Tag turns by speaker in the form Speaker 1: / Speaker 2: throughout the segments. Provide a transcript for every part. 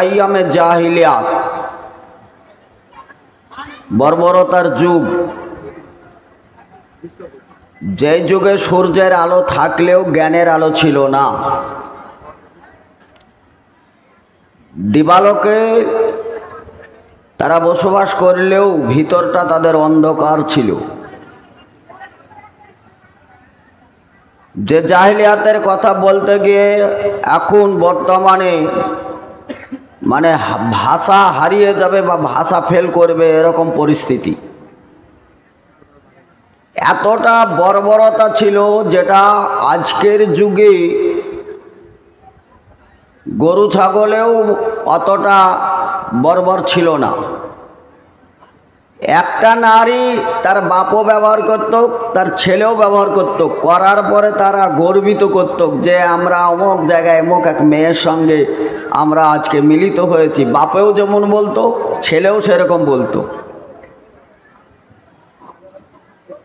Speaker 1: আইয়ামে জাহিলিয়াত, বর্বরতার যুগ, যে যুগে সূর্যের আলো থাকলেও জ্ঞানের আলো ছিল না, দিবালোকে তারা বসবাস করলেও ভিতরটা তাদের অন্ধকার ছিল। যে জাহিলিয়াতের কথা বলতে গিয়ে এখন বর্তমানে মানে ভাষা হারিয়ে যাবে বা ভাষা ফেল করবে এরকম পরিস্থিতি। এতটা বর্বরতা ছিল যেটা আজকের যুগে গরু ছাগলেও অতটা বর্বর ছিল না। একটা নারী তার বাপও ব্যবহার করত, তার ছেলেও ব্যবহার করত, করার পরে তারা গর্বিত করত যে আমরা অমুক জায়গায় অমুক এক মেয়ের সঙ্গে আমরা আজকে মিলিত হয়েছি। বাপেও যেমন বলতো, ছেলেও সেরকম বলতো।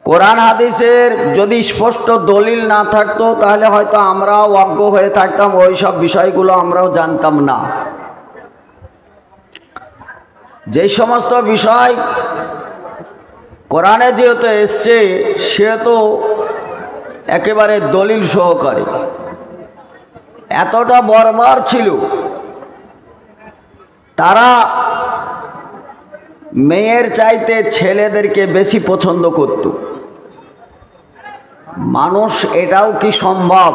Speaker 1: কোরআন হাদিসের যদি স্পষ্ট দলিল না থাকতো তাহলে হয়তো আমরাও অজ্ঞ হয়ে থাকতাম, ওই সব বিষয়গুলো আমরাও জানতাম না। যে সমস্ত বিষয় কোরআনে যেহেতু এসছে সে তো একেবারে দলিল সহকারে। এতটা বর্বর ছিল, তারা মেয়ের চাইতে ছেলেদেরকে বেশি পছন্দ করত। মানুষ এটাও কি সম্ভব?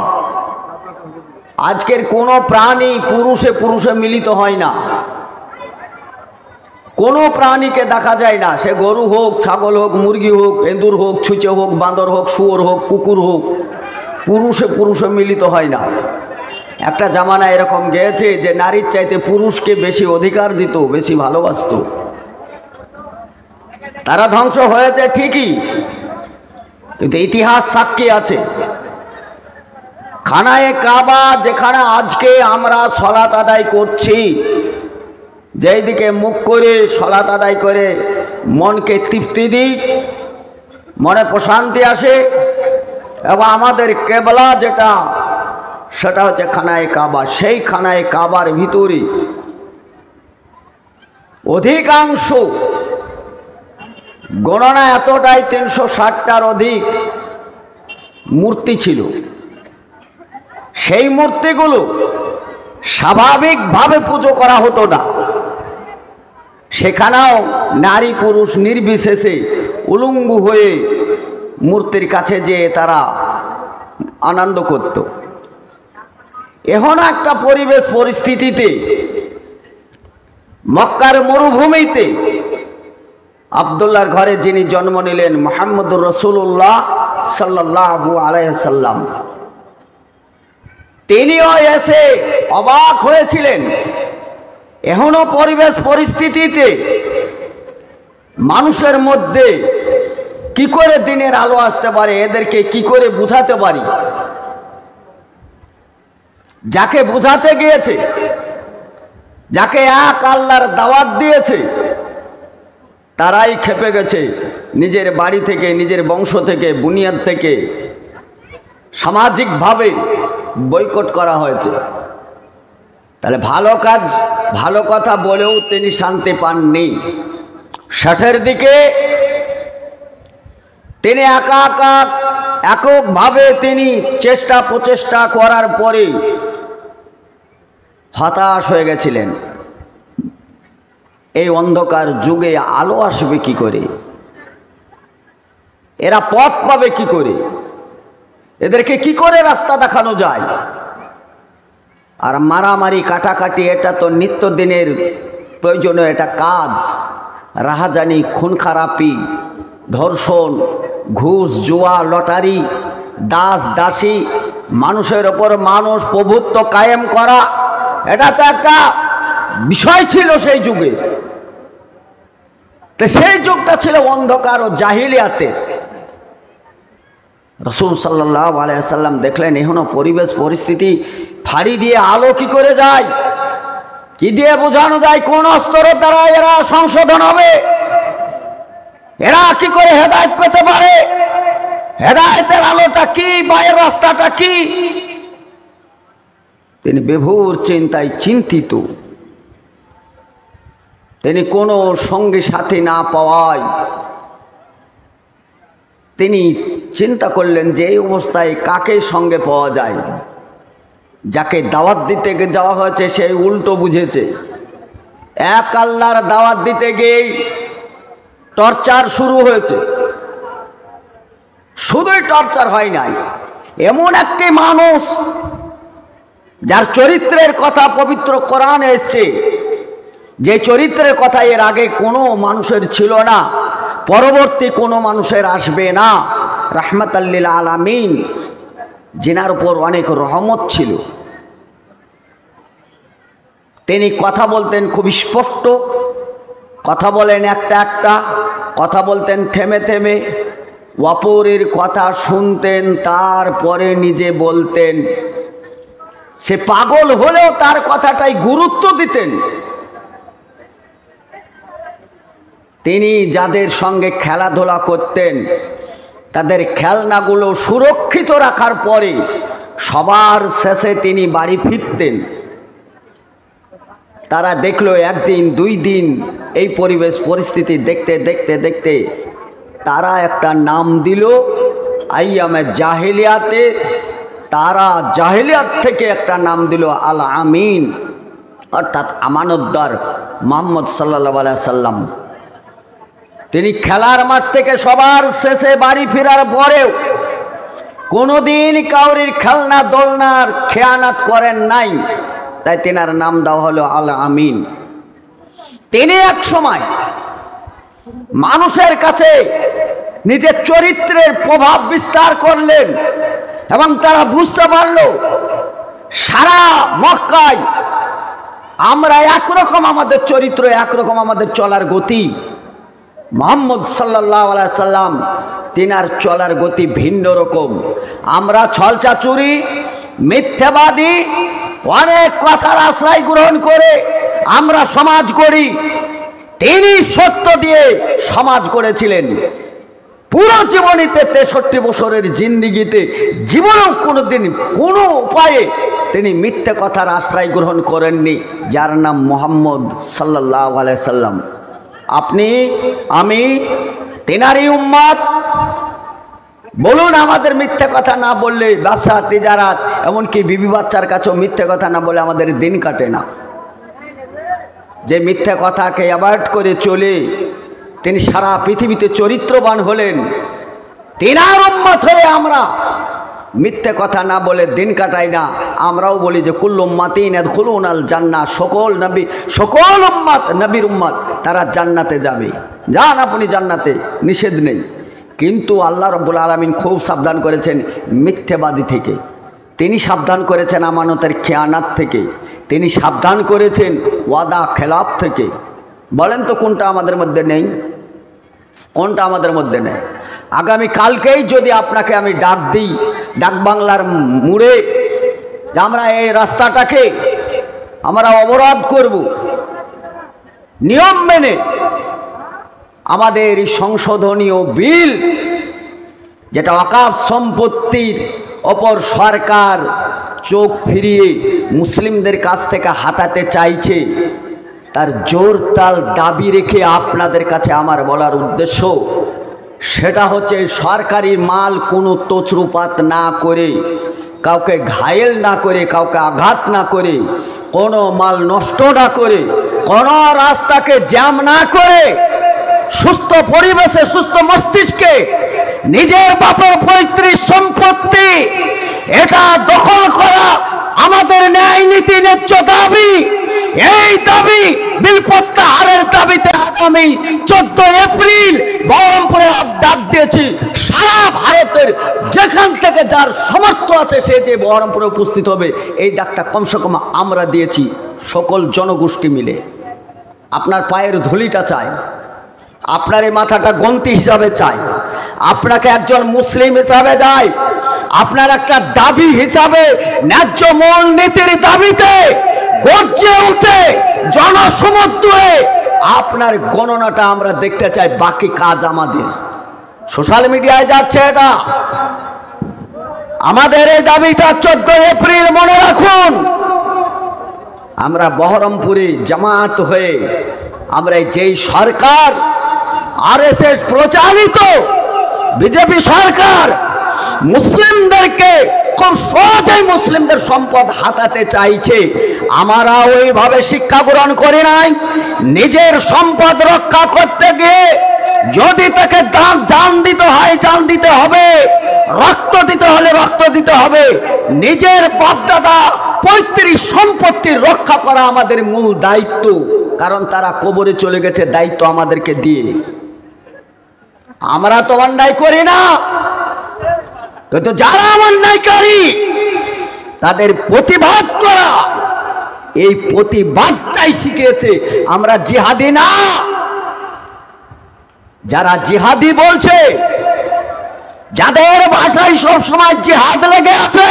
Speaker 1: আজকের কোনো প্রাণী পুরুষে পুরুষে মিলিত হয় না, কোনো প্রাণীকে দেখা যায় না, সে গরু হোক, ছাগল হোক, মুরগি হোক, এঁদুর হোক, ছুঁচে হোক, বাঁদর হোক, শুয়োর হোক, কুকুর হোক, পুরুষে পুরুষে মিলিত হয় না। একটা জামানা এরকম গিয়েছে যে নারীর চাইতে পুরুষকে বেশি অধিকার দিত, বেশি ভালোবাসত। তারা ধ্বংস হয়েছে ঠিকই, কিন্তু ইতিহাস সাক্ষী আছে। খানায়ে কাবা যেখানে আজকে আমরা সলাত আদায় করছি, যেই দিকে মুখ করে সলাত আদায় করে মনকে তৃপ্তি দিই, মনে প্রশান্তি আসে, এবং আমাদের কেবলা যেটা সেটা হচ্ছে খানায়ে কাবা। সেই খানায়ে কাবার ভিতরে অধিকাংশ গণনা এতটাই 360টার অধিক মূর্তি ছিল। সেই মূর্তিগুলো স্বাভাবিকভাবে পুজো করা হতো না। সেখানেও নারী পুরুষ নির্বিশেষে উলঙ্গ হয়ে মূর্তির কাছে যেয়ে তারা আনন্দ করত। এখন একটা পরিবেশ পরিস্থিতিতে মক্কার মরুভূমিতে আব্দুল্লাহর ঘরে যিনি জন্ম নিলেন মুহাম্মদুর রাসূলুল্লাহ সাল্লাল্লাহু আলাইহি সাল্লাম, তিনিও এসে অবাক হয়েছিলেন। এখনো পরিবেশ পরিস্থিতিতে মানুষের মধ্যে কি করে দিনের আলো আসতে পারে, এদেরকে কি করে বুঝাতে পারি। যাকে বুঝাতে গিয়েছে, যাকে এক আল্লাহর দাওয়াত দিয়েছে, তারাই খেপে গেছে। নিজের বাড়ি থেকে, নিজের বংশ থেকে, বুনিয়াদ থেকে সামাজিকভাবে বয়কট করা হয়েছে। তাহলে ভালো কাজ, ভালো কথা বলেও তিনি শান্তি পাননি। শেষের দিকে তিনি এককভাবে তিনি চেষ্টা প্রচেষ্টা করার পরে হতাশ হয়ে গেছিলেন। এই অন্ধকার যুগে আলো আসবে কি করে, এরা পথ পাবে কি করে, এদেরকে কি করে রাস্তা দেখানো যায়। আর মারামারি কাটাকাটি এটা তো নিত্যদিনের প্রয়োজনীয় এটা কাজ। রাহাজানি, খুন খারাপি, ধর্ষণ, ঘুষ, জুয়া, লটারি, দাস দাসী, মানুষের ওপর মানুষ প্রভুত্ব কায়েম করা, এটা তো একটা বিষয় ছিল সেই যুগের। তো সেই যুগটা ছিল অন্ধকার ও জাহিলিয়াতের। রাসূল সাল্লাল্লাহু আলাইহি ওয়াসাল্লাম দেখলেন এখনো পরিবেশ পরিস্থিতি ফাড়ি দিয়ে আলো কি করে যায়, কি দিয়ে বোঝানো যায়, কোন অস্ত্রের দ্বারা এরা সংশোধন হবে, এরা কি করে হেদায়েত পেতে পারে, হেদায়েতের আলোটা কি, বাইরের রাস্তাটা কি। তিনি বিভোর চিন্তায় চিন্তিত। তিনি কোনো সঙ্গী সাথী না পাওয়ায় তিনি চিন্তা করলেন যে এই অবস্থায় কাকে সঙ্গে পাওয়া যায়। যাকে দাওয়াত দিতে যাওয়া হয়েছে সেই উল্টো বুঝেছে। এক আল্লাহর দাওয়াত দিতে গিয়েই টর্চার শুরু হয়েছে। শুধুই টর্চার হয় নাই, এমন একটি মানুষ যার চরিত্রের কথা পবিত্র কোরআনে এসেছে, যে চরিত্রের কথা এর আগে কোনো মানুষের ছিল না, পরবর্তী কোনো মানুষের আসবে না, রাহমাতাল লিল আলামিন, যিনার উপর অনেক রহমত ছিল। তিনি কথা বলতেন খুব স্পষ্ট, কথা বলেন একটা একটা, কথা বলতেন থেমে থেমে, অপরের কথা শুনতেন তারপরে নিজে বলতেন। সে পাগল হলেও তার কথাটাই গুরুত্ব দিতেন। তিনি যাদের সঙ্গে খেলাধুলা করতেন তাদের খেলনাগুলো সুরক্ষিত রাখার পরে সবার শেষে তিনি বাড়ি ফিরতেন। তারা দেখলো একদিন দুই দিন এই পরিবেশ পরিস্থিতি দেখতে দেখতে দেখতে তারা একটা নাম দিল আইয়ামে জাহেলিয়াতে। তারা জাহেলিয়াত থেকে একটা নাম দিল আল আমিন, অর্থাৎ আমানতদার মুহাম্মদ সাল্লাল্লাহু আলাইহি সাল্লাম। তিনি খেলার মাঠ থেকে সবার শেষে বাড়ি ফেরার পরেও কোনোদিন কাউরির খেলনা দোলনার খেয়ানাত করেন নাই, তাই তেনার নাম দেওয়া হলো আল আমিন। তিনি এক সময় মানুষের কাছে নিজের চরিত্রের প্রভাব বিস্তার করলেন এবং তারা বুঝতে পারল সারা মক্কায় আমরা একরকম আমাদের চরিত্র, একরকম আমাদের চলার গতি। মুহাম্মদ সাল্লাল্লাহু আলাইহি সাল্লাম তিনার চলার গতি ভিন্ন রকম। আমরা ছলচাতুরি, মিথ্যাবাদী, অনেক কথার আশ্রয় গ্রহণ করে আমরা সমাজ করি। তিনি সত্য দিয়ে সমাজ করেছিলেন। পুরো জীবনীতে 63 বছরের জিন্দিগিতে জীবনেও কোনোদিন কোনো উপায়ে তিনি মিথ্যে কথার আশ্রয় গ্রহণ করেননি, যার নাম মুহাম্মদ সাল্লাল্লাহু আলাইহি সাল্লাম। আপনি আমি তেনারই উম্মত। বলুন, আমাদের মিথ্যে কথা না বললে ব্যবসা তিজারাত এমনকি বিবি বাচ্চার কাছেও মিথ্যে কথা না বলে আমাদের দিন কাটে না। যে মিথ্যে কথাকে অ্যাভয়েড করে চলে তিনি সারা পৃথিবীতে চরিত্রবান হলেন। তিনার উম্মত হয়ে আমরা মিথ্যে কথা না বলে দিন কাটাই না। আমরাও বলি যে কুল্লু উম্মাতিন ইয়াদখুলুনাল জান্নাহ, সকল নবী, সকল উম্মত নবীর উম্মত তারা জান্নাতে যাবে। যান আপনি জান্নাতে, নিষেধ নেই। কিন্তু আল্লাহ রাব্বুল আলামিন খুব সাবধান করেছেন মিথ্যাবাদী থেকে। তিনি সাবধান করেছেন আমানতের খেয়ানাত থেকে। তিনি সাবধান করেছেন ওয়াদা খেলাফ থেকে। বলেন তো কোনটা আমাদের মধ্যে নেই? কোনটা আমাদের মধ্যে নেই? আগামী কালকেই যদি আপনাকে আমি ডাক দিই ডাক বাংলার মোড়ে যে আমরা এই রাস্তাটাকে আমরা অবরোধ করব, নিয়ম মেনে আমাদের সংশোধনীয় বিল, যেটা ওয়াকফ সম্পত্তির ওপর সরকার চোখ ফিরিয়ে মুসলিমদের কাছ থেকে হাতাতে চাইছে, তার জোরতাল দাবি রেখে আপনাদের কাছে আমার বলার উদ্দেশ্য সেটা হচ্ছে সরকারি মাল কোনো তছরুপাত না করে, কাউকে ঘায়েল না করে, কাউকে আঘাত না করে, কোনো মাল নষ্ট না করে, কোনো রাস্তাকে জ্যাম না করে, সুস্থ পরিবেশে সুস্থ মস্তিষ্কে নিজের বাপের পৈতৃক সম্পত্তি এটা দখল করা আমাদের ন্যায় নীতি ন্যায্য দাবি। এই দাবি বিল প্রত্যাহারের দাবিতে আগামী 14 এপ্রিল বহরমপুরে ডাক দিয়েছি। সারা ভারতের যেখান থেকে যার সামর্থ্য আছে সে যে বহরমপুরে উপস্থিত হবে, এই ডাকটা কমসে কম আমরা দিয়েছি সকল জনগোষ্ঠী মিলে। আপনার পায়ের ধুলিটা চাই, আপনার এই মাথাটা গন্তি হিসাবে চাই, আপনাকে একজন মুসলিম হিসাবে চাই, আপনার একটা দাবি হিসাবে ন্যায্য মূল নীতির দাবিতে গর্জে উঠে জনসমুদ্রে আপনার গণনাটা আমরা দেখতে চাই। বাকি কাজ আমাদের। সোশ্যাল মিডিয়ায় যাচ্ছে এটা। আমাদের এই দাবিটা 14 এপ্রিল মনে রাখুন। আমরা বহরমপুরে জামাত হয়ে আমরা যেই সরকার আরএসএস প্রচালিত বিজেপি সরকার মুসলিমদেরকে খুব সহজেই মুসলিমদের সম্পদ হাতাতে চাইছে, আমরা ওইভাবে শিক্ষা গ্রহণ করি নাই। নিজের সম্পদ রক্ষা করতে গিয়ে যদি তাকে জান দিতে হয় জান দিতে হবে, রক্ত দিতে হলে রক্ত দিতে হবে। নিজের বাপদাদা পৈতৃক সম্পত্তি রক্ষা করা আমাদের মূল দায়িত্ব, কারণ তারা কবরে চলে গেছে দায়িত্ব আমাদেরকে দিয়ে। আমরা তো অন্যায় করি না, তো যারা অন্যায়কারী তাদের প্রতিবাদ করা, এই প্রতিবাদটাই শিখেছে। আমরা জিহাদি না। যারা জিহাদি বলছে, যাদের ভাষায় সব সময় জিহাদ লেগে আছে,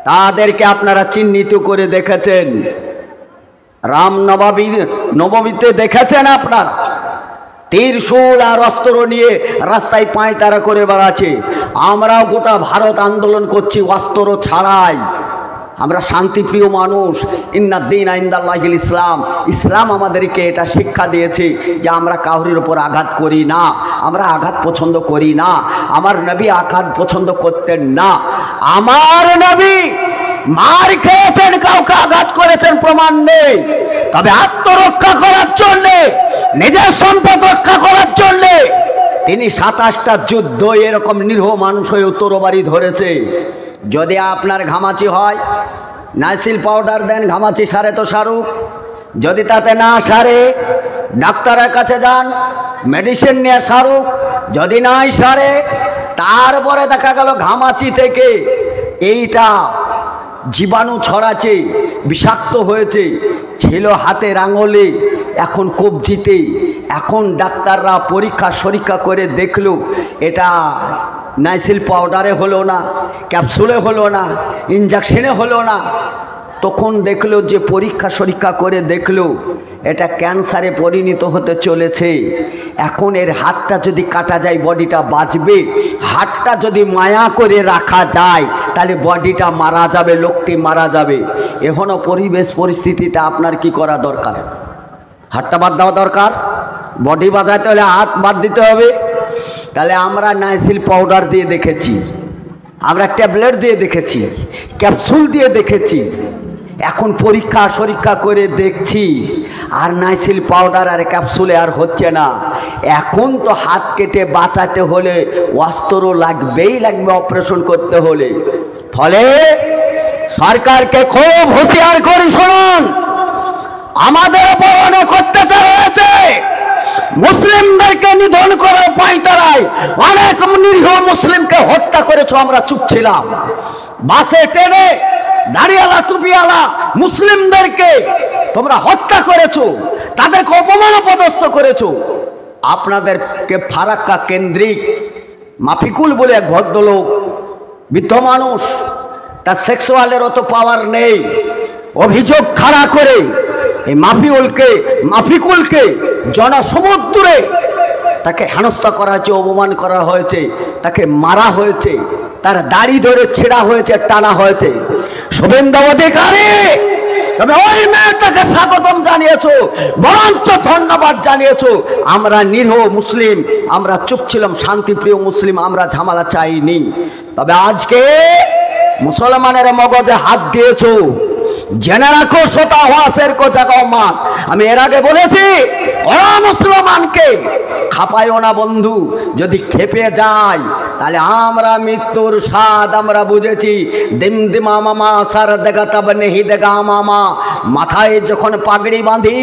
Speaker 1: তাদেরকে আপনারা চিহ্নিত করে দেখেছেন। নবমীতে দেখেছেন আপনারা তীরশুল আর অস্ত্র নিয়ে রাস্তায় পায়তারা করে বেড়াচ্ছে। আমরাও গোটা ভারত আন্দোলন করছি অস্ত্র ছাড়াই। আমরা শান্তিপ্রিয় মানুষ। ইন্নাদ্দিন ইনদাল্লাহিল ইসলাম। ইসলাম আমাদেরকে এটা শিক্ষা দিয়েছে যে আমরা কাউরির উপর আঘাত করি না, আমরা আঘাত পছন্দ করি না। আমার নবী আঘাত পছন্দ করতেন না। আমার নবী মার খেয়েছেন, কাউকে আঘাত করেছেন প্রমাণ নেই। তবে আত্মরক্ষা করার জন্যে, নিজের সম্পদ রক্ষা করার জন্যে তিনি 27টা যুদ্ধ এরকম নিরীহ মানুষ হয়ে তরবারি ধরেছে। যদি আপনার ঘামাচি হয়, নাইসিল পাউডার দেন, ঘামাচি সারে তো সারুক। যদি তাতে না সারে, ডাক্তারের কাছে যান, মেডিসিন নিয়ে সারুক। যদি নাই সারে, তারপরে দেখা গেল ঘামাচি থেকে এইটা জীবাণু ছড়াচ্ছে, বিষাক্ত হয়েছে, ছিল হাতের আঙুলে, এখন কবজিতে। এখন ডাক্তাররা পরীক্ষা করে দেখলো এটা নাইসিল পাউডারে হলো না, ক্যাপসুলে হলো না, ইঞ্জেকশনে হলো না। তখন দেখলো যে পরীক্ষা করে দেখলো এটা ক্যান্সারে পরিণত হতে চলেছে। এখন এর হাতটা যদি কাটা যায় বডিটা বাঁচবে, হাতটা যদি মায়া করে রাখা যায় তাহলে বডিটা মারা যাবে, লোকটি মারা যাবে। এখনও পরিবেশ পরিস্থিতিতে আপনার কি করা দরকার? হাতটা বাদ দেওয়া দরকার। বডি বাঁচাতে হলে হাত বাদ দিতে হবে। তাহলে আমরা নাইসিল পাউডার দিয়ে দেখেছি, আমরা ট্যাবলেট দিয়ে দেখেছি, ক্যাপসুল দিয়ে দেখেছি। এখন পরীক্ষা করে দেখছি আর নাইসিল পাউডার আর ক্যাপসুলে আর হচ্ছে না। এখন তো হাত কেটে বাঁচাতে হলে অস্ত্র লাগবেই লাগবে, অপারেশন করতে হলে। ফলে সরকারকে খুব হুঁশিয়ার করে শুনুন, আমাদের উপর অনেক অত্যাচার হয়েছে। মুসলিমদেরকে নিধন করে পায়তারায় অনেক নিরীহ মুসলিমকে হত্যা করেছো, আমরা চুপ ছিলাম। বাসে ট্রেনে দাড়িওয়ালা টুপিওয়ালা মুসলিমদেরকে তোমরা হত্যা করেছো, তাদেরকে অপমান অপদস্থ করেছো। আপনাদেরকে ফারাক্কা কেন্দ্রিক মাফিকুল বলে এক ভদ্রলোক, বৃদ্ধ মানুষ, তার সেক্সুয়ালের অত পাওয়ার নেই, অভিযোগ খাড়া করে এই মাফিকুলকে জনসমুদ্রে তাকে হেনস্থা করা হয়েছে, অপমান করা হয়েছে, তাকে মারা হয়েছে, তার দাড়ি ধরে ছেঁড়া হয়েছে, টানা হয়েছে। শুভেন্দু অধিকারী, তবে ওই মেয়েটাকে স্বাগতম জানিয়েছো, বরঞ্চ ধন্যবাদ জানিয়েছো। আমরা নিরীহ মুসলিম, আমরা চুপ ছিলাম, শান্তিপ্রিয় মুসলিম, আমরা ঝামেলা চাইনি। তবে আজকে মুসলমানের মগজে হাত দিয়েছো, জেনে রাখো সোতা ওয়াসের কো জাগাও মা। আমি এর আগে বলেছি, কোন মুসলমানকে খাপায়ও না বন্ধু। যদি খেপে যায় তাহলে আমরা মৃত্যুর স্বাদ আমরা বুঝেছি। দিম দিমা মামা সার দেখা তব নেহি দেখা মামা। মাথায় যখন পাগড়ি বাঁধি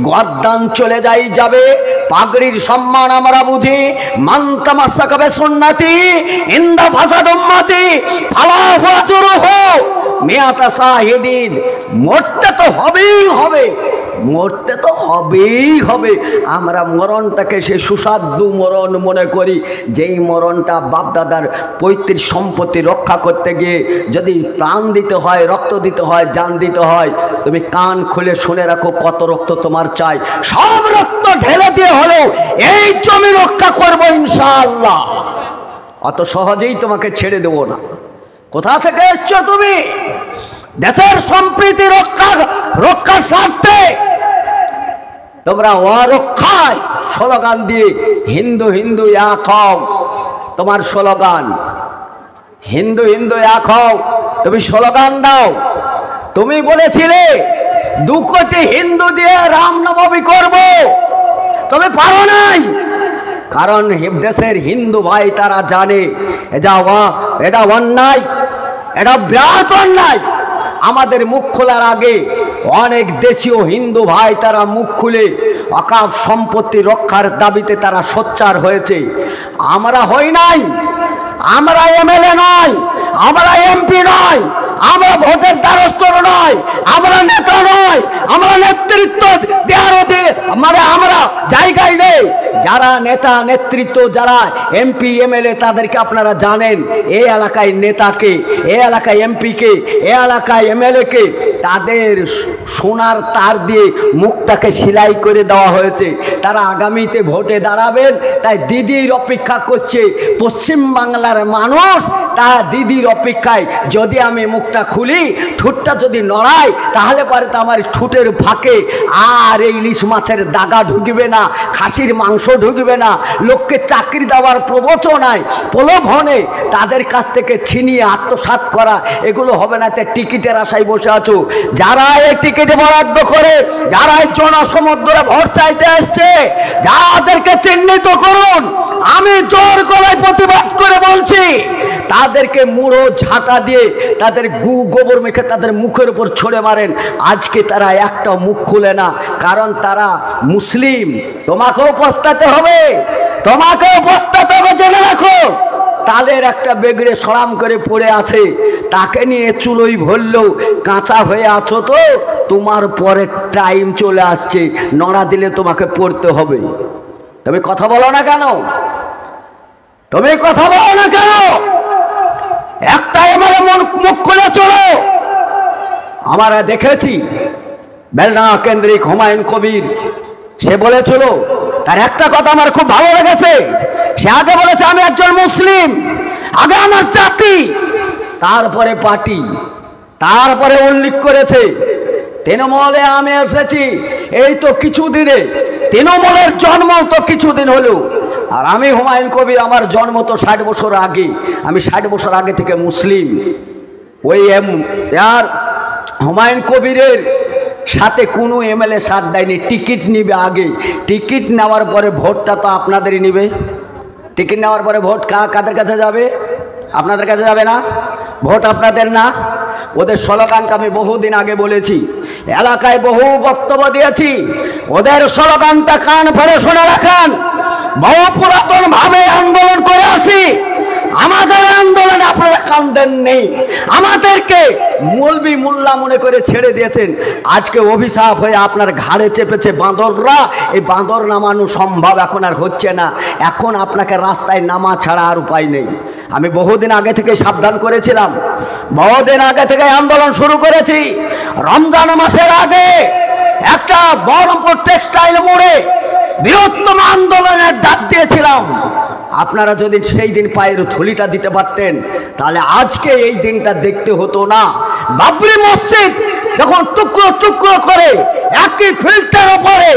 Speaker 1: গর্দান চলে যাবে। পাগড়ির সম্মান আমরা বুঝি। মান তামাসসাক বিসুন্নতি ইনদা ফাসাদ উম্মতি ফালা হুয়া জুরুহু মিয়াতা শাহিদিন। মরতে তো হবেই হবে, মরতে তো হবেই হবে। আমরা মরণটাকে সে সুস্বাদু মরণ মনে করি, যেই মরণটা বাপদাদার পৈতৃক সম্পত্তি রক্ষা করতে গিয়ে যদি প্রাণ দিতে হয়, রক্ত দিতে হয়, জান দিতে হয়। তুমি কান খুলে শুনে রাখো, কত রক্ত তোমার চাই। সব রক্ত ঢেলে দিয়ে হলেও এই জমি রক্ষা করবো ইনশাআল্লাহ। অত সহজেই তোমাকে ছেড়ে দেব না। কোথা থেকে এসছো তুমি? দেশের সম্প্রীতি রক্ষার স্বার্থে তোমরা অরক্ষায় স্লোগান দিয়ে হিন্দু হিন্দু এক হও, তোমার স্লোগান হিন্দু হিন্দু এক হও, তুমি স্লোগান দাও। তুমি বলেছিলে 2 কোটি হিন্দু দিয়ে রামনবমী করব, তবে পারো নাই। কারণ দেশের হিন্দু ভাই তারা জানে এটা অন্যায়, এটা বিরাট অন্যায়। আমাদের মুখ খোলার আগে অনেক দেশীয় হিন্দু ভাই তারা মুখ খুলে অকাপ সম্পত্তি রক্ষার দাবিতে তারা সোচ্চার হয়েছে। আমরা হই নাই, আমরা এমএলএ নয়, আমরা এমপি নয়, আমরা ভোটের দ্বারস্থ নয়, আমরা নেতা নয়, আমরা নেতৃত্ব দেওয়ার মানে আমরা জায়গায় নেই। যারা নেতা নেতৃত্ব, যারা এমপি এমএলএ তাদেরকে আপনারা জানেন। এই এলাকায় নেতাকে, এই এলাকায় এমপিকে, এই এলাকায় এমএলএকে তাদের সোনার তার দিয়ে মুখটাকে সেলাই করে দেওয়া হয়েছে। তারা আগামীতে ভোটে দাঁড়াবেন, তাই দিদির অপেক্ষা করছে পশ্চিম বাংলার মানুষ। তা দিদির অপেক্ষায় যদি আমি মুখটা খুলি, ঠোঁটটা যদি নড়াই, তাহলে পরে তো আমার ঠোঁটের ফাঁকে আর এই ইলিশ মাছের দাগা ঢুকবে না, খাসির মাংস ঢুকবে না, লোককে চাকরি দেওয়ার প্রবচনায় প্রলোভনে তাদের কাছ থেকে ছিনিয়ে আত্মসাৎ করা এগুলো হবে না। তাই টিকিটের আশায় বসে আছো। যারা এই টিকিট বরাদ্দ করে, যারা এই জনসমুদ্রে ভোট চাইতে আসছে, যাদেরকে চিহ্নিত করুন। আমি জোর গলায় প্রতিবাদ করে বলছি, তাদেরকে মুড়ো ঝাঁটা দিয়ে তাদের গোবর মেখে তাদের মুখের উপর ছড়ে মারেন। আজকে তারা একটা মুখ খুলে না, কারণ তারা মুসলিম। তোমাকেও পস্তাতে হবে, তোমাকেও পস্তাতে হবে, জেনে রাখো। তালের একটা বেগড়ে সরাম করে পড়ে আছে, তাকে নিয়ে চুলোই ভরলেও কাঁচা হয়ে আছো তো তোমার পরে টাইম চলে আসছে, নড়া দিলে তোমাকে পড়তে হবে। তুমি কথা বলো না কেন? তুমি কথা বলো না কেন? একটা এবারে মুখ খুলে চলো। আমরা দেখেছি বেলডাঙা কেন্দ্রিক হুমায়ুন কবির, সে বলেছিল, তার একটা কথা আমার খুব ভালো লেগেছে। সে আগে বলেছে আমি একজন মুসলিম, আগে আমার জাতি, তারপরে পার্টি, তারপরে উল্লেখ করেছে তৃণমূলে আমি এসেছি এই তো কিছুদিনে, তৃণমূলের জন্ম তো কিছুদিন হলো। আর আমি হুমায়ুন কবির, আমার জন্ম তো 60 বছর আগে, আমি 60 বছর আগে থেকে মুসলিম। ওই হুমায়ুন কবিরের সাথে কোনো এমএলএ সাথ দেয়নি। টিকিট নিবে আগে, টিকিট নেওয়ার পরে ভোটটা তো আপনাদেরই নিবে। টিকিট নেওয়ার পরে ভোট কাদের কাছে যাবে? আপনাদের কাছে যাবে না? ভোট আপনাদের না। ওদের স্লোগানটা আমি বহুদিন আগে বলেছি, এলাকায় বহু বক্তব্য দিয়েছি। ওদের স্লোগানটা কান ফেলে শুনে রাখেন। বহু পুরাতন ভাবে আন্দোলন করে আসি, আমাদের আন্দোলনে আপনারা কান দেন নেই। আমাদেরকে মৌলবি মোল্লা মনে করে ছেড়ে দিয়েছেন। আজকে অভিশাপ হয়ে আপনার ঘাড়ে চেপেছে বাঁদররা। এই বাঁদর নামানো সম্ভব এখন আর হচ্ছে না। এখন আপনাকে রাস্তায় নামা ছাড়া আর উপায় নেই। আমি বহুদিন আগে থেকে সাবধান করেছিলাম, বহুদিন আগে থেকে আন্দোলন শুরু করেছি। রমজান মাসের আগে একটা বহরমপুর টেক্সটাইল মোড়ে বৃহত্তম আন্দোলনের ডাক দিয়েছিলাম। আপনারা যদি সেই দিন পায়ের থলিটা দিতে পারতেন, তাহলে আজকে এই দিনটা দেখতে হতো না। বাবরি মসজিদ যখন টুকরো টুকরো করে একই ফিল্টার ওপরে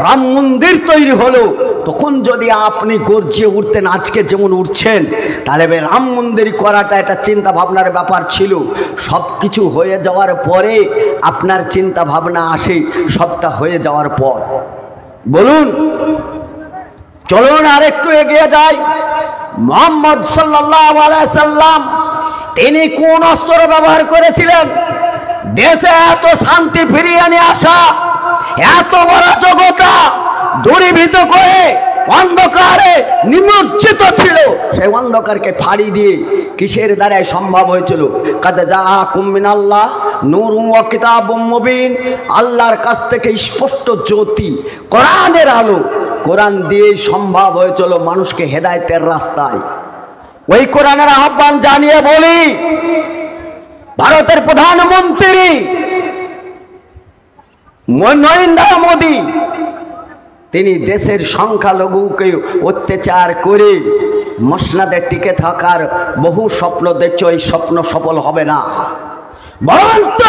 Speaker 1: রাম মন্দির তৈরি হলো, তখন যদি আপনি গর্জিয়ে উঠতেন আজকে যেমন উঠছেন, তাহলে রাম মন্দির করাটা একটা চিন্তা ভাবনার ব্যাপার ছিল। সব কিছু হয়ে যাওয়ার পরে আপনার চিন্তা ভাবনা আসে সবটা হয়ে যাওয়ার পর। বলুন, চলুন আর একটু এগিয়ে যাই। মুহাম্মদ সাল্লাল্লাহু আলাইহি সাল্লাম তিনি কোন অস্ত্র ব্যবহার করেছিলেন? দেশে এত শান্তি ফিরিয়ে নিয়ে আসা, এত বড় জগৎটা দূরীভূত করে অন্ধকারে নিমজ্জিত ছিল, সেই অন্ধকারকে ফাড়ি দিয়ে কিসের দ্বারাই সম্ভব হয়েছিল? কাদ জাআকুম মিনাল্লাহ নূরুন ওয়া কিতাবুম মুবিন, আল্লাহর কাছ থেকে স্পষ্ট জ্যোতি, কোরআনের আলো, কোরআন দিয়ে সম্ভব হয়েছিল মানুষকে হেদায়েতের রাস্তায়। ওই কোরআনের আহ্বান জানিয়ে বলি, ভারতের প্রধানমন্ত্রী নরেন্দ্র মোদী তিনি দেশের সংখ্যালঘুকে অত্যাচার করে মসনদে টিকে থাকার বহু স্বপ্ন দেখছে। ওই স্বপ্ন সফল হবে না, বরঞ্চ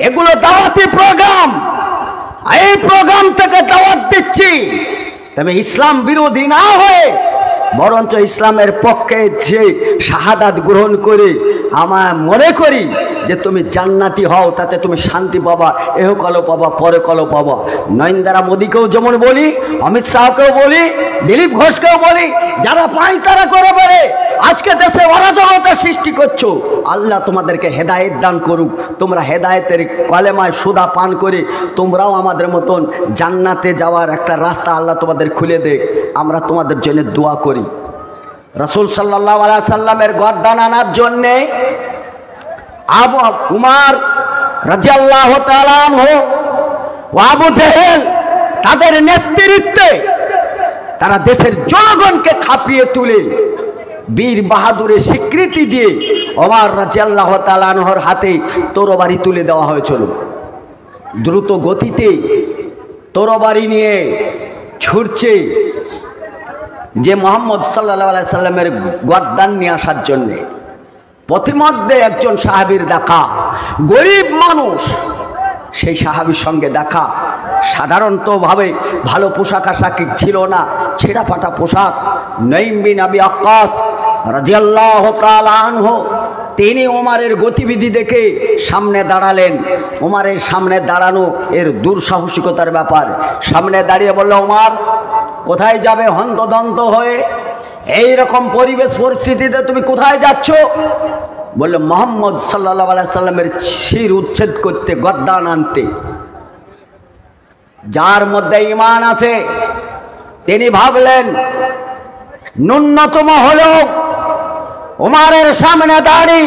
Speaker 1: এগুলো দাওয়াতি প্রোগ্রাম। এই প্রোগ্রাম ইসলাম থেকে দাওয়াত দিচ্ছি, তবে ইসলাম বিরোধী না হয়ে বরঞ্চ ইসলামের পক্ষে যে শাহাদাত গ্রহণ করে আমার মনে করি যে তুমি জান্নাতি হও, তাতে তুমি শান্তি পাবা, এহকালও পাবা, পরকালও পাবা। নরেন্দ্র মোদীকেও যেমন বলি, অমিত শাহকেও বলি, দিলীপ ঘোষকেও বলি, যারা পায় তারা করে পারে আজকে দেশে অরাজকতার সৃষ্টি করছো, আল্লাহ তোমাদেরকে হেদায়েত দান করুক। তোমরা হেদায়েতের কলেমায় সুদা পান করে তোমরাও আমাদের মতন জান্নাতে যাওয়ার একটা রাস্তা আল্লাহ তোমাদের খুলে দেখ। আমরা তোমাদের জন্য দোয়া করি। রাসূল সাল্লাল্লাহু আলাইহি সাল্লামের গর্দান আনার জন্যে উমর রাদিয়াল্লাহু তাআলা আনহু ও আবু জেহেল তাদের নেতৃত্বে তারা দেশের জনগণকে খাপিয়ে তুলে বীর বাহাদুরের স্বীকৃতি দিয়ে ওমর রাদিয়াল্লাহু তাআলা আনহুর হাতে তরবারি তুলে দেওয়া হয়েছিল। দ্রুত গতিতে তরবারি নিয়ে ছুটছে যে মুহাম্মদ সাল্লাল্লাহু আলাইহি সাল্লামের গর্দান নিয়ে আসার জন্যে। পথিমধ্যে একজন সাহাবীর দেখা, গরিব মানুষ, সেই সাহাবীর সঙ্গে দেখা। সাধারণতভাবে ভালো পোশাক আশাক ছিল না, ছেঁড়া ফাটা পোশাক। নঈম বিন আবি ওয়াক্কাস রাদিয়াল্লাহু তাআলা আনহু তিনি ওমরের গতিবিধি দেখে সামনে দাঁড়ালেন। ওমরের সামনে দাঁড়ানো এর দুঃসাহসিকতার ব্যাপার। সামনে দাঁড়িয়ে বলল, ওমর কোথায় যাবে হন্তদন্ত হয়ে? এই রকম পরিবেশ পরিস্থিতিতে তুমি কোথায় যাচ্ছ? বলল, মুহাম্মদ সাল্লাল্লাহু আলাইহি সাল্লামের শির উচ্ছেদ করতে, গর্দান আনতে। যার মধ্যে ঈমান আছে তিনি ভাবলেন ন্যূনতম হলেও ওমরের সামনে দাঁড়ি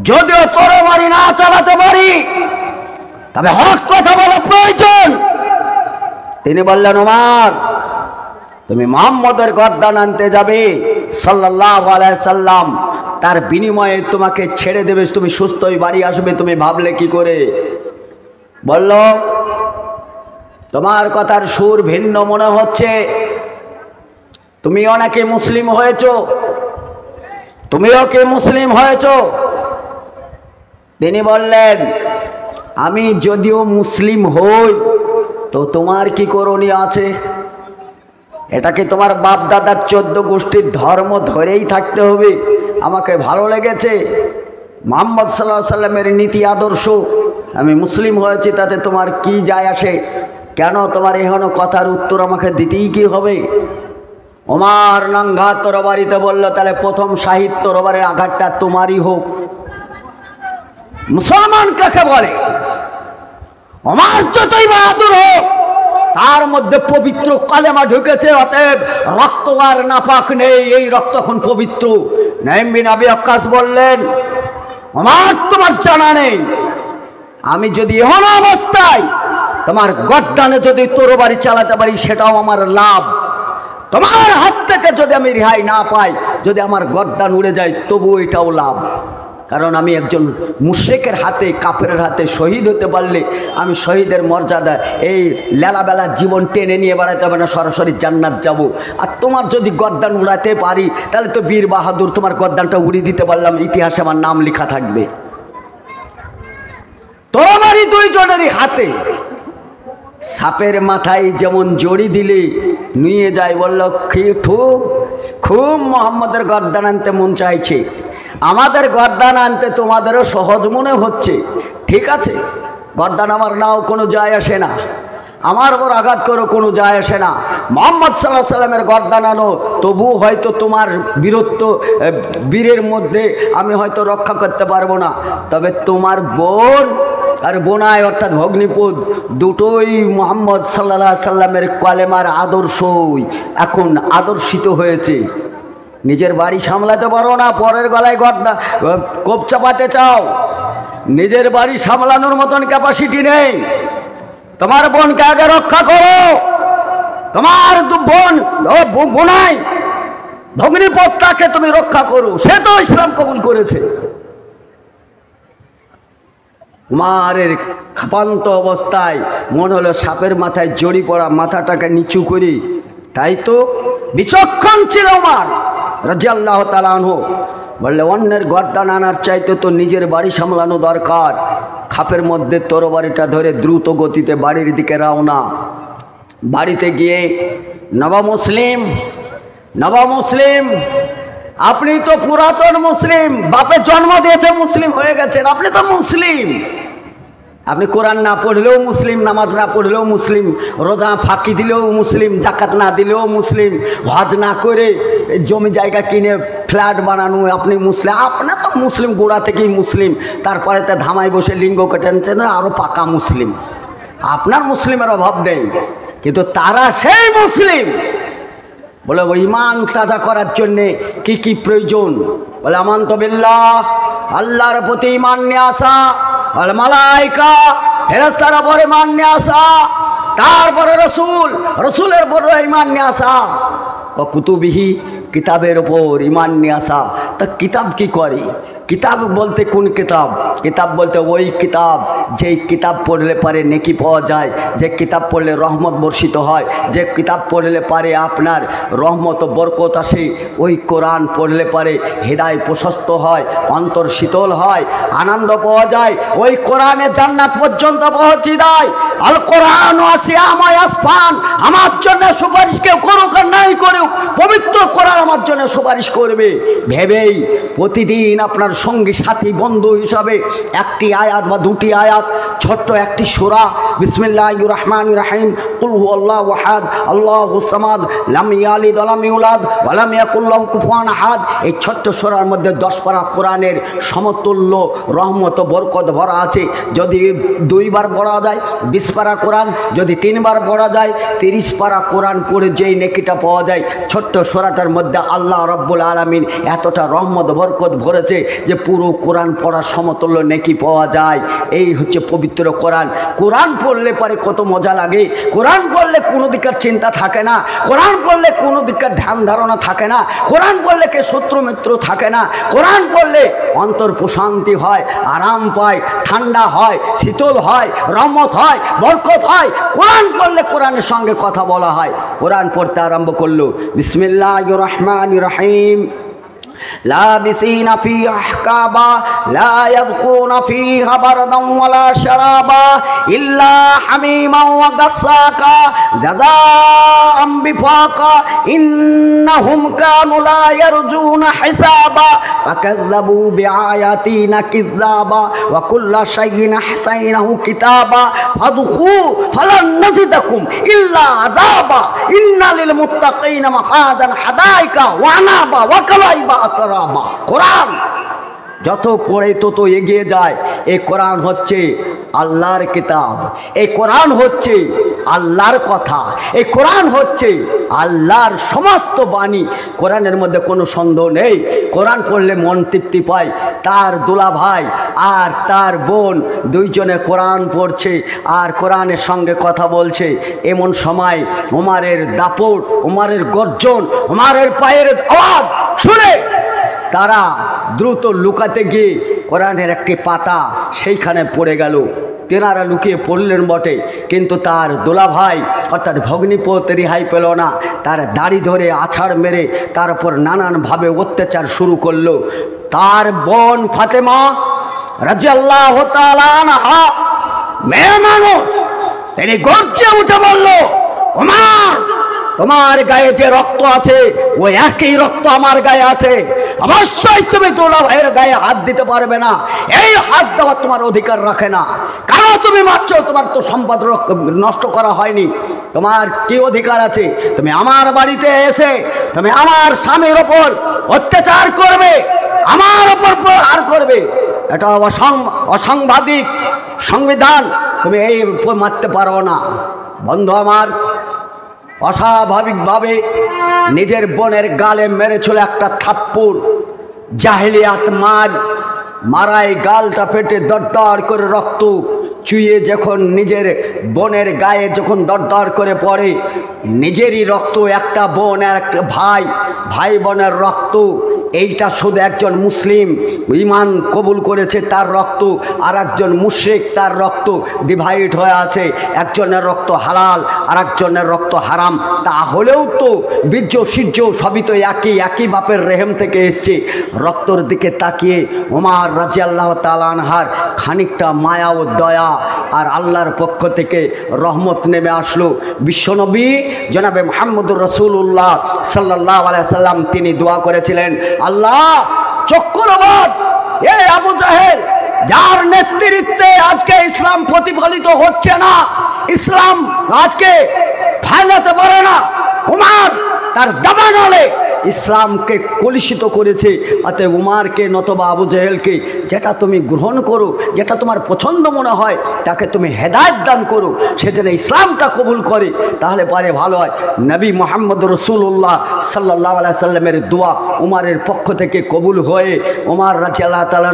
Speaker 1: যদিও তরবারি না চালাতে পারি, তবে হক কথা বলা প্রয়োজন। তিনি বললেন, ওমর তুমি মুহাম্মদের গর্দান আনতে যাবে সাল্লাল্লাহু আলাইহি সাল্লাম, তার বিনিময়ে তোমাকে ছেড়ে দেবে, তুমি সুস্থ হয়ে বাড়ি আসবে। তুমি ভাবলে কি করে? বলল, তোমার কথার সুর ভিন্ন মনে হচ্ছে, তুমিও নাকি মুসলিম হয়েছো, তুমিও কি মুসলিম হয়েছো? তিনি বললেন, আমি যদিও মুসলিম হই তো তোমার কি করণীয় আছে? এটাকে তোমার বাপ দাদার 14 গোষ্ঠীর ধর্ম ধরেই থাকতে হবে? আমাকে ভালো লেগেছে মুহাম্মদ সাল্লাল্লাহু আলাইহি সাল্লামের নীতি আদর্শ, আমি মুসলিম হয়েছি, তাতে তোমার কি যায় আসে? কেন তোমার এখনো কথার উত্তর আমাকে দিতেই কি হবে? ওমর নাঙ্গা তরবারিতে বলল, তাহলে প্রথম শাহিদ তরবারের আঘাতটা তোমারই হোক। মুসলমান কাকে বলে? ওমর যতই বাহাদুর হোক, তার মধ্যে পবিত্র কালেমা ঢুকেছে, অতএব রক্ত আর নাপাক নেই, এই রক্ত এখন পবিত্র। নঈম বিন আবি ওয়াক্কাস বললেন, ওমর তোমার জানা নেই, আমি যদি এমন অবস্থায় তোমার গর্দানে যদি তরবারি চালাতে পারি সেটাও আমার লাভ। তোমার হাত থেকে যদি আমি রেহাই না পাই, যদি আমার গর্দান উড়ে যায়, তবু এটাও লাভ। কারণ আমি একজন মুশরিকের হাতে, কাফেরের হাতে শহীদ হতে পারলে আমি শহীদের মর্যাদা, এই লেলাবেলা জীবন টেনে নিয়ে বেড়াতে হবে না, সরাসরি জান্নাত যাব। আর তোমার যদি গর্দান উড়াতে পারি, তাহলে তো বীর বাহাদুর, তোমার গর্দানটা উড়িয়ে দিতে পারলাম, ইতিহাসে আমার নাম লেখা থাকবে। তোমারই দুইজনেরই হাতে। সাপের মাথায় যেমন জড়ি দিলে নিয়ে যায়, বলল খুব মুহাম্মদের গর্দান আনতে মন চাইছে, আমাদের গর্দান আনতে তোমাদেরও সহজ মনে হচ্ছে। ঠিক আছে, গর্দান আমার নাও, কোনো যায় আসে না, আমার ওপর আঘাত করো, কোনো যায় আসে না। মুহাম্মদ সাল্লাল্লাহু আলাইহি সাল্লামের গর্দান আনো, তবু হয়তো তোমার বীরের মধ্যে আমি হয়তো রক্ষা করতে পারবো না, তবে তোমার বোন আর বোনাই অর্থাৎ ভগ্নিপদ দুটোই মুহাম্মদ সাল্লাল্লাহু আলাইহি সাল্লামের কলেমার আদর্শই এখন আদর্শিত হয়েছে। নিজের বাড়ি সামলাতে পারো না, পরের গলায় কোপ চাপাতে চাও। নিজের বাড়ি সামলানোর মতন ক্যাপাসিটি নেই, তোমার বোনকে আগে রক্ষা করো। তোমার বোনাই ভগ্নিপদটাকে তুমি রক্ষা করো, সে তো ইসলাম কবুল করেছে। উমারের খাপান্ত অবস্থায় মনে হলো সাপের মাথায় জড়ি পড়া, মাথাটাকে নিচু করি। তাই তো বিচক্ষণ ছিল উমর রাদিয়াল্লাহু তাআলা আনহু। বললে, অন্যের গর্দান আনার চাইতে তো নিজের বাড়ি সামলানো দরকার। খাপের মধ্যে তরবারিটা ধরে দ্রুত গতিতে বাড়ির দিকে রওনা। বাড়িতে গিয়ে নবা মুসলিম, আপনি তো পুরাতন মুসলিম, বাপে জন্ম দিয়েছে মুসলিম হয়ে গেছেন, আপনি তো মুসলিম। আপনি কোরআন না পড়লেও মুসলিম, নামাজ না পড়লেও মুসলিম, রোজা ফাঁকি দিলেও মুসলিম, জাকাত না দিলেও মুসলিম, হজ না করে জমি জায়গা কিনে ফ্ল্যাট বানানো আপনি মুসলিম। আপনার তো মুসলিম গোড়া থেকেই মুসলিম, তারপরে তো ধামায় বসে লিঙ্গ কেটেছে না, আরও পাকা মুসলিম। আপনার মুসলিমের অভাব নেই, কিন্তু তারা সেই মুসলিম। বলে ইমান তাজা করার জন্যে কি কি প্রয়োজন? বলে আমানতু বিল্লাহ, আল্লাহর প্রতি ইমান নিয়ে আসা, আল মালাইকা ফেরেশতার উপর ইমান নিয়ে আসা, তারপরে রসুলের উপর ইমান নিয়ে আসা, ও কুতুবিহি কিতাবের ওপর ইমান নিয়ে আসা। তা কিতাব কি করে? কিতাব বলতে কোন কিতাব? কিতাব বলতে ওই কিতাব যেই কিতাব পড়লে পারে নেকি পাওয়া যায়, যে কিতাব পড়লে রহমত বর্ষিত হয়, যে কিতাব পড়লে পারে আপনার রহমত ও বরকত আসে, ওই কোরআন পড়লে পারে হৃদয় প্রশস্ত হয়, অন্তর শীতল হয়, আনন্দ পাওয়া যায়, ওই কোরআনে জান্নাত পর্যন্ত পৌঁছে দেয়। আল কোরআন ওয়াসিয়ামায় আসফান, আমার জন্য সুপারিশ কেউ করুক আর নাই করুক, পবিত্র কোরআন আমার জন্য সুপারিশ করবে ভেবেই প্রতিদিন আপনার সঙ্গী সাথী বন্ধু হিসাবে একটি আয়াত বা দুটি আয়াত, ছোট্ট একটি সূরা বিসমিল্লাহির রহমানির রহিম, কুল হুয়াল্লাহু আহাদ আল্লাহুস সামাদ লাম ইয়ালিদ ওয়া লাম ইউলাদ ওয়া লাম ইয়াকুল লাহু কুফুয়ান আহাদ। এই ছোট্ট সূরার মধ্যে 10 পারা কোরআনের সমতুল্য রহমত ও বরকত ভরা আছে। যদি 2 বার পড়া যায় 20 পারা কোরআন, যদি 3 বার পড়া যায় 30 পারা কোরআন পড়ে যেই নেকিটা পাওয়া যায়, ছোট্ট সূরাটার মধ্যে আল্লাহ রাব্বুল আলামিন এতটা রহমত বরকত ভরেছে যে পুরো কোরআন পড়ার সমতুল্য নেকি পাওয়া যায়। এই হচ্ছে পবিত্র কোরআন। কোরআন পড়লে পরে কত মজা লাগে। কোরআন পড়লে কোনো দিকের চিন্তা থাকে না, কোরআন পড়লে কোনো দিকের ধ্যান ধারণা থাকে না, কোরআন পড়লে কে শত্রু মিত্র থাকে না, কোরআন পড়লে অন্তর প্রশান্তি হয়, আরাম পায়, ঠান্ডা হয়, শীতল হয়, রহমত হয়, বরকত হয়। কোরআন পড়লে কোরআনের সঙ্গে কথা বলা হয়। কোরআন পড়তে আরম্ভ করলো বিসমিল্লাহির রহমানির রহিম, লাবিসিনা ফি আহকাবা লা ইয়াযকুনা ফিহা বারদান ওয়ালা শারাবা ইল্লা হামিমান ওয়া গাসসাকা জাযাআম বিফাকা ইন্নাহুম কানু লা ইয়ারজুনা হিসাবা ফাকাযযাবু বিআয়াতিনা কিযাবা ওয়া কুল্লা শাইইন আহসাইনাহু কিতাবা ফাদখু ফালান নাজিদাকুম ইল্লা আযাবা ইন্না লিল মুত্তাকিনা মাফাজান হাদাইকা ওয়া আনাবা ওয়া কালাইবা। কোরআন যত পড়ে তত এগিয়ে যায়। এই কোরআন হচ্ছে আল্লাহর কিতাব, এই কোরআন হচ্ছে আল্লাহর কথা, এই কোরআন হচ্ছে আল্লাহর সমস্ত বাণী। কোরআনের মধ্যে কোনো সন্দেহ নেই। কোরআন পড়লে মন তৃপ্তি পায়। তার দুলা ভাই আর তার বোন দুইজনে কোরআন পড়ছে আর কোরআনের সঙ্গে কথা বলছে। এমন সময় ওমরের দাপট, ওমরের গর্জন, ওমরের পায়ের আওয়াজ শুনে তারা দ্রুত লুকাতে গিয়ে কোরআনের একটি পাতা সেইখানে পড়ে গেল। তেনারা লুকিয়ে পড়লেন বটে, কিন্তু তার দোলা ভাই অর্থাৎ ভগ্নিপতি রেহাই পেল না। তার দাড়ি ধরে আছাড় মেরে তার উপর নানানভাবে অত্যাচার শুরু করলো। তার বোন ফাতেমা রাদিয়াল্লাহু তাআলা আনহা, মেয়ে মানুষ, তিনি গর্জে উঠে বলল, ওমর, তোমার গায়ে যে রক্ত আছে ওই একই রক্ত আমার গায়ে আছে। অবশ্যই তুমি দোলা ভাইয়ের গায়ে হাত দিতে পারবে না। এই হাত দেওয়ার তোমার অধিকার রাখে না। কারণ তুমি মারছ, তোমার তো সম্পদ নষ্ট করা হয়নি। তোমার কি অধিকার আছে? তুমি আমার বাড়িতে এসে তুমি আমার স্বামীর ওপর অত্যাচার করবে, আমার ওপর প্রহার করবে। এটা অসাংবিধানিক সংবিধান, তুমি এই মারতে পারো না। বন্ধু আমার, অস্বাভাবিকভাবে নিজের বোনের গালে মেরেছিল একটা থাপ্পড়। জাহেলিয়াত মারাই গালটা ফেটে দরদর করে রক্ত চুইয়ে যখন নিজের বোনের গায়ে যখন দরদর করে পড়ে, নিজেরই রক্ত, একটা বোন আর একটা ভাই বোনের রক্ত, এইটা শুধু একজন মুসলিম ঈমান কবুল করেছে তার রক্ত, আর একজন মুশরিক তার রক্ত ডিভাইড হয়ে আছে, একজনের রক্ত হালাল আর একজনের রক্ত হারাম। তাহলেও তো বীর্য সূর্য সবই তো একই বাপের রেহেম থেকে এসছে। রক্তর দিকে তাকিয়ে ওমর রাদিয়াল্লাহু তাআলা আনহার খানিকটা মায়া ও দয়া আর আল্লাহর পক্ষ থেকে রহমত নেমে আসলো। বিশ্বনবী জনাবে মুহাম্মদুর রাসূলুল্লাহ সাল্লাল্লাহু আলাইহি সাল্লাম তিনি দোয়া করেছিলেন, আল্লাহ চক্রবাদ এই আবু জাহেল যার নেতৃত্বে আজকে ইসলাম প্রতিফলিত হচ্ছে না, ইসলাম আজকে ফাইলাতে পারে না, ওমর তার দাবানলে ইসলামকে কলুষিত করেছে। অতএব উমারকে নতবা আবু জাহেলকে যেটা তুমি গ্রহণ করো, যেটা তোমার পছন্দ মনে হয় তাকে তুমি হেদায়েত দান করো, সে যেন ইসলামটা কবুল করে, তাহলে পারে ভালো হয়। নবী মুহাম্মদ রাসূলুল্লাহ সাল্লাল্লাহু আলাইহি সাল্লামের দোয়া উমারের পক্ষ থেকে কবুল হয়ে ওমর রাদিয়াল্লাহু তাআলা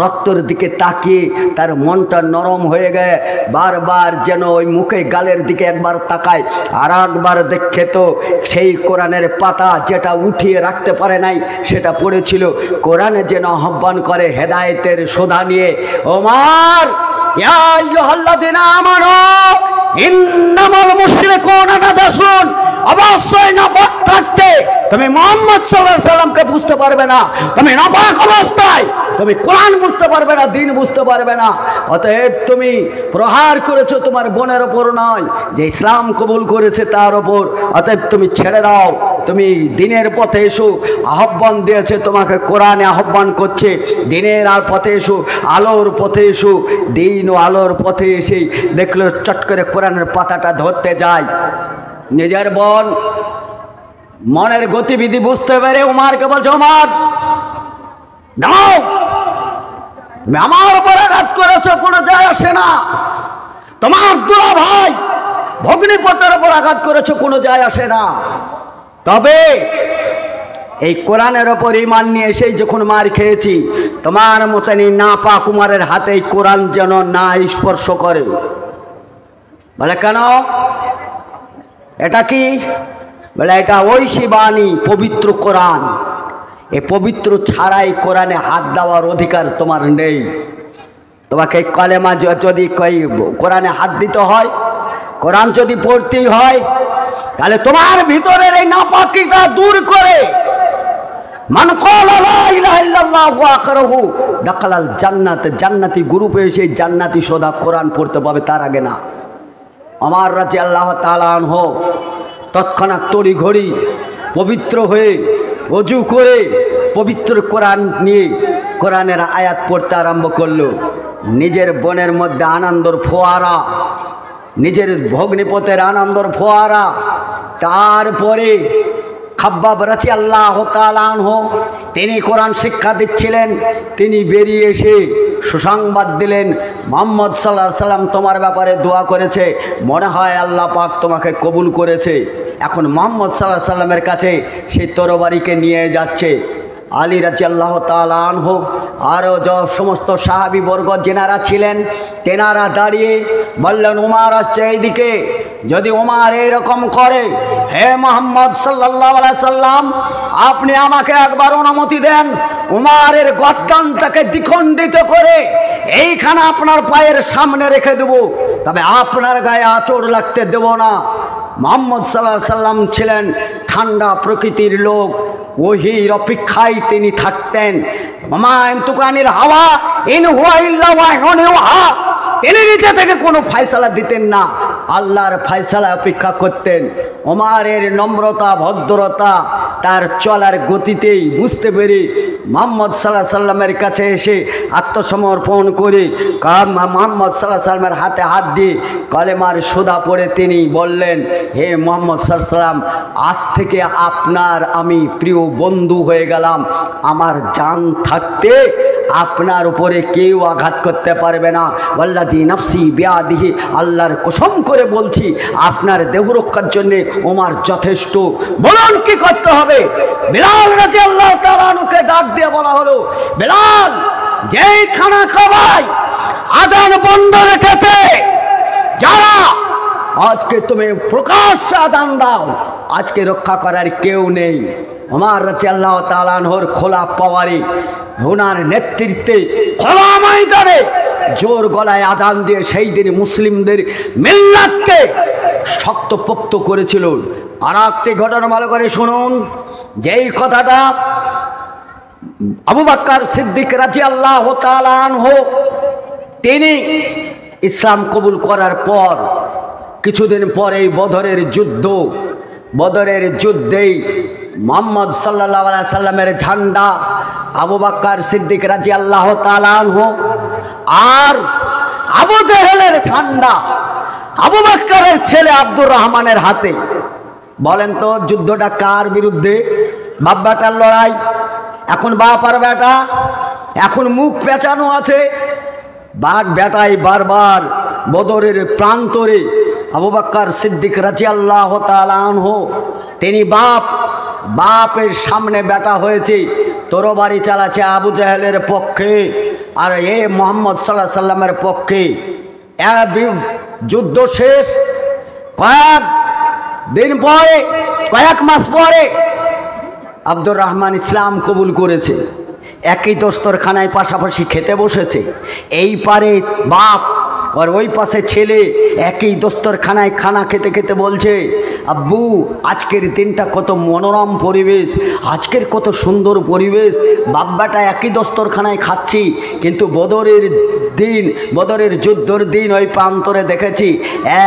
Speaker 1: রক্তের দিকে তাকিয়ে তার মনটা নরম হয়ে গেছে। বারবার যেন ওই মুখে গালের দিকে একবার তাকায় আর একবার দেখে তো সেই কোরআনের পাতা যেটা উঠিয়ে রাখতে পারে নাই সেটা পড়েছিল। কোরআনে যেন আহ্বান করে হেদায়েতের সোধা নিয়ে, ওমর ইয়া আইয়ুহাল্লাযিনা আমানু ইন্নামাল মুশরিকুনা নাজাসুন, অবশ্যই নাপাক থাকতে তুমি মুহাম্মদ সাল্লাল্লাহু আলাইহি সাল্লামকে বুঝতে পারবে না, তুমি নাপাক অবস্থায় তুমি কোরআন বুঝতে পারবে না, দিন বুঝতে পারবে না। অতএব তুমি প্রহার করেছো তোমার বোনের ওপর নয়, যে ইসলাম কবুল করেছে তার ওপর। অতএব তুমি ছেড়ে দাও, তুমি দিনের পথে এসো। আহ্বান দিয়েছে তোমাকে, কোরআনে আহ্বান করছে দিনের আর পথে এসো, আলোর পথে এসো। দিন ও আলোর পথে এসে দেখলো চট করে কোরআনের পাতাটা ধরতে যায়। নিজের বোন মনের গতিবিধি বুঝতে পেরে উমারকে বলছে, ওমর দাও, তুমি আমার উপর আঘাত করেছো, কোনো যায় আসে না। তোমার দুলা ভাই ভগ্নিপতির উপর আঘাত করেছো, কোনো যায় আসে না। তবে এই কোরআনের ওপর ঈমান নিয়ে এসেই যখন মার খেয়েছি, তোমার মতনই নাপাক উমারের হাতে কোরআন যেন না স্পর্শ করে। বলে কেন? এটা কি? বলে এটা ঐশী বাণী, পবিত্র কোরআন। এ পবিত্র ছাড়াই কোরআনে হাত দেওয়ার অধিকার তোমার নেই। তোমাকে কলেমা যদি কোরআনে হাত দিতে হয়, কোরআন যদি পড়তেই হয়, তাহলে তোমার ভিতরের এই নাপাকিটা দূর করে মান ক্বালা লা ইলাহা ইল্লাল্লাহু ওয়া আখরাহু দাখালাল জান্নাত, জান্নাতি গ্রুপে সেই জান্নাতি সোদা কোরআন পড়তে পাবে, তার আগে না। ওমর রাদিয়াল্লাহু তাআলা আনহু তৎক্ষণাৎ তড়ি ঘড়ি পবিত্র হয়ে ওযু করে পবিত্র কোরআন নিয়ে কোরআনের আয়াত পড়তে আরম্ভ করলো। নিজের বোনের মধ্যে আনন্দর ফোয়ারা, নিজের ভগ্নিপতের আনন্দর ফোয়ারা। তারপরে খাব্বাব রাদিয়াল্লাহু তাআলা আনহু তিনি কোরআন শিক্ষা দিচ্ছিলেন, তিনি বেরিয়ে এসে সুসংবাদ দিলেন, মুহাম্মদ সাল্লাল্লাহু আলাইহি সাল্লাম তোমার ব্যাপারে দোয়া করেছে, মনে হয় আল্লাহ পাক তোমাকে কবুল করেছে। এখন মুহাম্মদ সাল্লাল্লাহু আলাইহি সাল্লামের কাছে সেই তরবারিকে নিয়ে যাচ্ছে। আলী রাদিয়াল্লাহু তাআলা আনহু আরও সমস্ত সাহাবী বর্গ যেনারা ছিলেন তেনারা দাঁড়িয়ে বললেন, ওমর আসছে এইদিকে, যদি ওমর এইরকম করে, হে মুহাম্মদ সাল্লাল্লাহু আলাইহি সাল্লাম আপনি আমাকে একবার অনুমতি দেন, ওমরের গর্দানটাকে দ্বিখণ্ডিত করে এইখানে আপনার পায়ের সামনে রেখে দেব, তবে আপনার গায়ে আঁচড় লাগতে দেব না। মুহাম্মদ সাল্লাল্লাহু আলাইহি সাল্লাম ছিলেন ঠান্ডা প্রকৃতির লোক, ওহির অপেক্ষায় তিনি থাকতেন। ওমা ইনতুকানিল হাওয়া ইন হুয়া ইল্লা ওয়াহয়ুন ইউহা, তিনি নিজে থেকে কোনো ফয়সালা দিতেন না, আল্লাহর ফয়সালা অপেক্ষা করতেন। ওমরের নম্রতা ভদ্রতা তার চলার গতিতেই বুঝতে পেরে মুহাম্মদ সাল্লাল্লাহু আলাইহি সাল্লামের কাছে এসে আত্মসমর্পণ করে মুহাম্মদ সাল্লাল্লাহু আলাইহি সাল্লামের হাতে হাত দিয়ে কলেমার সুধা পড়ে তিনি বললেন, হে মুহাম্মদ সাল্লাল্লাহু আলাইহি সাল্লাম আজ থেকে আপনার আমি প্রিয় বন্ধু হয়ে গেলাম, আমার জান থাকতে আপনার উপরে কেউ আঘাত করতে পারবে না। ওয়াল্লাযী নাফসি বিয়াদিহি, আল্লাহর কসম করে বলছি আপনার দেহ রক্ষার জন্য ওমর যথেষ্ট। বলুন কি করতে হবে? বিলাল রাদিয়াল্লাহু তাআলা আনহুকে ডাক দিয়ে বলা হলো, বিলাল যেই খানা খাওয়াই আযান বন্ধ রেখেছে, যারা আজকে তুমি প্রকাশ্যে আযান দাও, আজকে রক্ষা করার কেউ নেই। ওমর রাদিয়াল্লাহু তাআলা আনহুর খোলা পাওয়ারে, ওনার নেতৃত্বে খোলা ময়দানে জোর গলায় আযান দিয়ে সেই দিন মুসলিমদের মিল্লাতকে শক্তপোক্ত করেছিল। আর একটি ঘটনা ভালো করে শুনুন, যেই কথাটা আবু বকর সিদ্দিক রাদিয়াল্লাহু তাআলা আনহু তিনি ইসলাম কবুল করার পর কিছুদিন পরেই বদরের যুদ্ধেই মুহাম্মদ সাল্লাল্লাহু আলাইহি সাল্লামের ঝান্ডা আবু বকর সিদ্দিক রাদিয়াল্লাহু তাআলা আনহু আর আবু জেহেলের ঝান্ডা আবু বকরের ছেলে আব্দুর রহমানের হাতে। বলেন তো যুদ্ধটা কার বিরুদ্ধে? বাপ বেটার লড়াই। এখন বাপ আর বেটা, এখন মুখ পেঁচানো আছে। বাপ বেটাই বারবার বদরের প্রান্তরে আবু বকর সিদ্দিক রাদিয়াল্লাহু তাআলা আনহু তিনি বাপের সামনে বেটা হয়েছে, তরবারি চালাচ্ছে আবু জেহেলের পক্ষে আর মুহাম্মদ সাল্লাল্লাহু আলাইহি সাল্লামের পক্ষে। যুদ্ধ শেষ, কয়েক মাস পরে আব্দুর রহমান ইসলাম কবুল করেছে। একই দস্তরখানায় পাশাপাশি খেতে বসেছে, এই পারে বাপ আর ওই পাশে ছেলে একই দস্তরখানায় খানা খেতে খেতে বলছে, আব্বু আজকের দিনটা কত মনোরম পরিবেশ, আজকের কত সুন্দর পরিবেশ। বাপ বেটা একই দস্তরখানায় খাচ্ছি, কিন্তু বদরের যুদ্ধর দিন ওই প্রান্তরে দেখেছি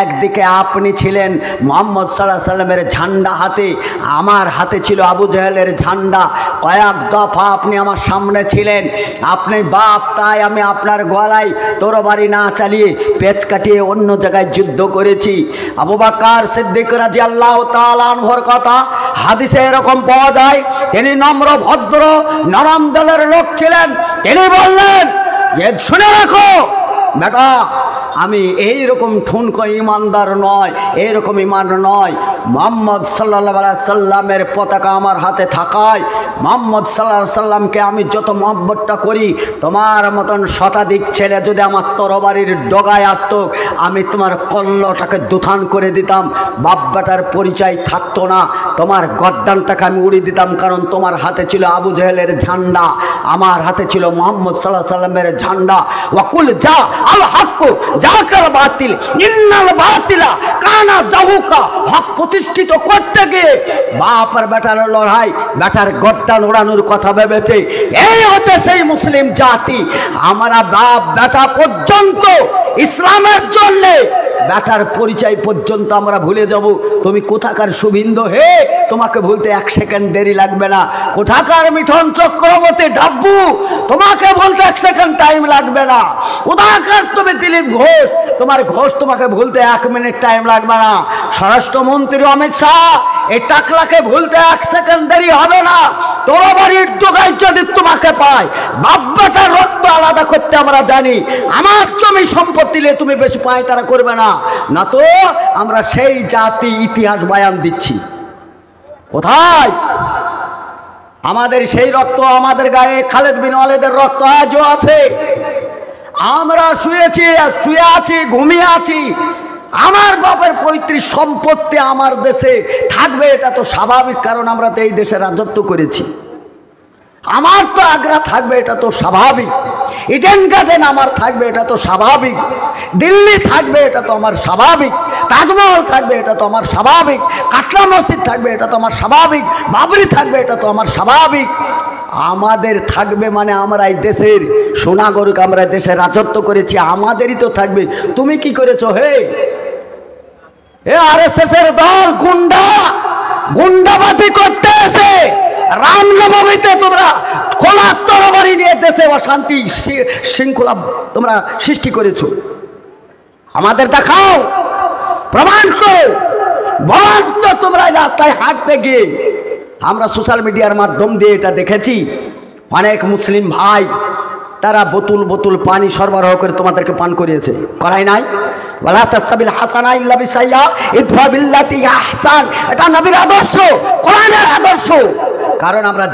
Speaker 1: একদিকে আপনি ছিলেন মুহাম্মদ সাল্লাল্লাহু আলাইহি সাল্লামের ঝান্ডা হাতে, আমার হাতে ছিল আবু জেহেলের ঝান্ডা। কয়েক দফা আপনি আমার সামনে ছিলেন, আপনি বাপ, তাই আমি আপনার গলায় তরবারি না চালিয়ে পেঁচ কাটিয়ে অন্য জায়গায় যুদ্ধ করেছি। আবু বকর সিদ্দিক রাদিয়াল্লাহু তাআলা আনহুর কথা হাদিসে এরকম পাওয়া যায়, তিনি নম্র ভদ্র নরম দলের লোক ছিলেন। তিনি বললেন যে শুনে রাখো বেটা, আমি এইরকম ঠুনকো ইমানদার নয়, এইরকম ইমান নয়। মুহাম্মদ সাল্লাল্লাহু আলাইহি সাল্লামের পতাকা আমার হাতে থাকায় মুহাম্মদ সাল্লাল্লাহু আলাইহি সাল্লামকে আমি যত মহব্বতটা করি, তোমার মতন শতাধিক ছেলে যদি আমার তরবারির ডগায় আসতো, আমি তোমার কল্লটাকে দুথান করে দিতাম, বাপ বেটার পরিচয় থাকতো না, তোমার গর্দানটাকে আমি উড়িয়ে দিতাম। কারণ তোমার হাতে ছিল আবু জেহেলের ঝান্ডা, আমার হাতে ছিল মুহাম্মদ সাল্লাল্লাহু আলাইহি সাল্লামের ঝান্ডা। ওয়াকুল যা আল হক জাকার বাতিল ইন্নাল বাতিলা কানা জাহুকা। হক প্রতিষ্ঠিত করতে গিয়ে বাপ আর বেটার লড়াই, বেটার গর্দান ওড়ানোর কথা ভেবেছে। এই হচ্ছে সেই মুসলিম জাতি। আমরা বাপ বেটা পর্যন্ত ইসলামের জন্য বেটার পরিচয় পর্যন্ত আমরা ভুলে যাব। তুমি কোথাকার শুভিন্দ হে, তোমাকে ভুলতে এক সেকেন্ড দেরি লাগবে না। কোথাকার মিঠন চক্রবর্তী ডাব্বু, তোমাকে বলতে এক সেকেন্ড টাইম লাগবে না। কোথাকার তুমি দিলীপ ঘোষ, তোমার ঘোষ তোমাকে ভুলতে 1 মিনিট টাইম লাগবে না। স্বরাষ্ট্রমন্ত্রী অমিত শাহ, এই টাকলাকে ভুলতে 1 সেকেন্ড দেরি হবে না। তরবারির ডগায় যদি তোমাকে পায়, বাপ বেটার রক্ত আলাদা করতে আমরা জানি। আমার জমি সম্পত্তি নিয়ে তুমি বেশি পায়তারা করবে না, না তো আমরা সেই জাতি ইতিহাস বয়ান দিচ্ছি। কোথায় আমাদের সেই রক্ত? আমাদের গায়ে খালেদ বিন ওয়ালিদের রক্ত আজও আছে। আমরা শুয়ে আছি, ঘুমিয়ে আছি। আমার বাপের পৈতৃক সম্পত্তি আমার দেশে থাকবে, এটা তো স্বাভাবিক, কারণ আমরা তো এই দেশে রাজত্ব করেছি। আমার তো আগ্রা থাকবে, এটা তো স্বাভাবিক। ইডেন গার্ডেন আমার থাকবে, এটা তো স্বাভাবিক। দিল্লি থাকবে, এটা তো আমার স্বাভাবিক। তাজমহল থাকবে, এটা তো আমার স্বাভাবিক। কাটরা মসজিদ থাকবে, এটা তো আমার স্বাভাবিক। বাবরি থাকবে, এটা তো আমার স্বাভাবিক। আমাদের থাকবে মানে আমরা এই দেশের সোনাগরুক, আমরা দেশে রাজত্ব করেছি, আমাদেরই তো থাকবে। তুমি কি করেছো? হে আরএসএস এর দল গুন্ডাবাজি করতে এসে রামনবমীতে তোমরা খোলা তরবারি নিয়ে দেশে অশান্তি শৃঙ্খলা তোমরা সৃষ্টি করেছো। আমাদের দেখাও, প্রমাণ করো। বরং তোমরা রাস্তায় হাঁটতে গিয়ে আমরা সোশ্যাল মিডিয়ার মাধ্যম দিয়ে এটা দেখেছি, অনেক মুসলিম ভাই তারা বোতল পানি সরবরাহ করে তোমাদেরকে পান করিয়েছে, করাই নাই? ওয়ালা তাসতাবিল হাসানা ইল্লা বিসাইয়্যা ইদফা বিল্লাতি আহসান। এটা নবীর আদর্শ, কোরআনের আদর্শ। কারণ আমরা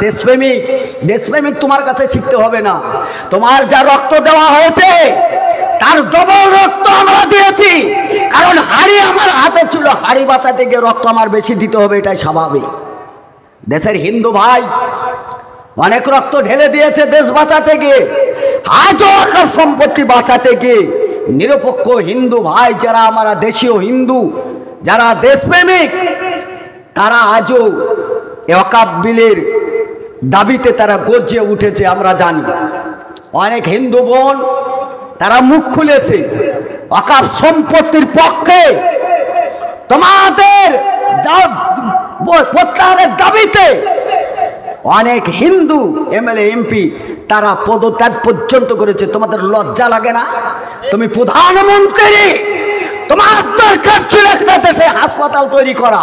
Speaker 1: দেশপ্রেমিক তোমার কাছে শিখতে হবে না। তোমার যা রক্ত দেওয়া হয়েছে তার ডবল রক্ত আমরা দিয়েছি। কারণ হাড়ি আমার হাতে ছিল, হাড়ি বাঁচাতে গিয়ে রক্ত আমার বেশি দিতে হবে, এটাই স্বাভাবিক। দেশের হিন্দু ভাই অনেক রক্ত ঢেলে দিয়েছে দেশ বাঁচাতে গিয়ে, আজও আকার সম্পত্তি বাঁচাতে গিয়ে নিরপেক্ষ হিন্দু ভাই যারা আমরা দেশীয় হিন্দু যারা দেশপ্রেমিক তারা আজও ওয়াকফ বিলের দাবিতে তারা গর্জে উঠেছে। আমরা জানি অনেক হিন্দু বোন তারা মুখ খুলেছে ওয়াকফ সম্পত্তির পক্ষে, তোমাদের প্রত্যাহারের দাবিতে অনেক হিন্দু এমএলএ এমপি তারা পদত্যাগ পর্যন্ত করেছে। তোমাদের লজ্জা লাগে না? তুমি প্রধানমন্ত্রী, তোমার দরকার ছিল একটা দেশে হাসপাতাল তৈরি করা,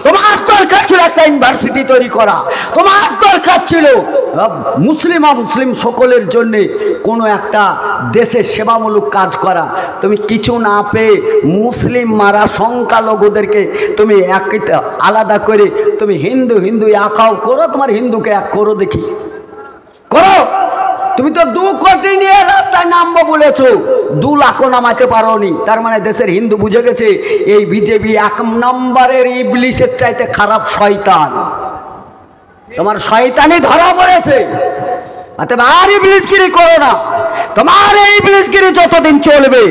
Speaker 1: তোমার দরকার ছিল একটা ইউনিভার্সিটি তৈরি করা, তোমার দরকার ছিল মুসলিম অমুসলিম সকলের জন্য কোনো একটা দেশের সেবামূলক কাজ করা। তুমি কিছু না পেয়ে মুসলিম মারা সংখ্যালঘুদেরকে তুমি আলাদা করে তুমি হিন্দু হিন্দু একাও করো, তোমার হিন্দুকে এক করো দেখি, করো। তুমি তো 2 কোটি নিয়ে রাস্তায় নামবো বলেছো, 2 লাখও নামাতে পারোনি। তার মানে দেশের হিন্দু বুঝে গেছে এই বিজেপি 1 নম্বরের ইবলিশের চাইতে খারাপ শয়তান। তোমার শয়তানি ধরা পড়েছে, অতএব আর ইবলিশগিরি করো না। তোমার এই ইবলিশগিরি যতদিন চলবে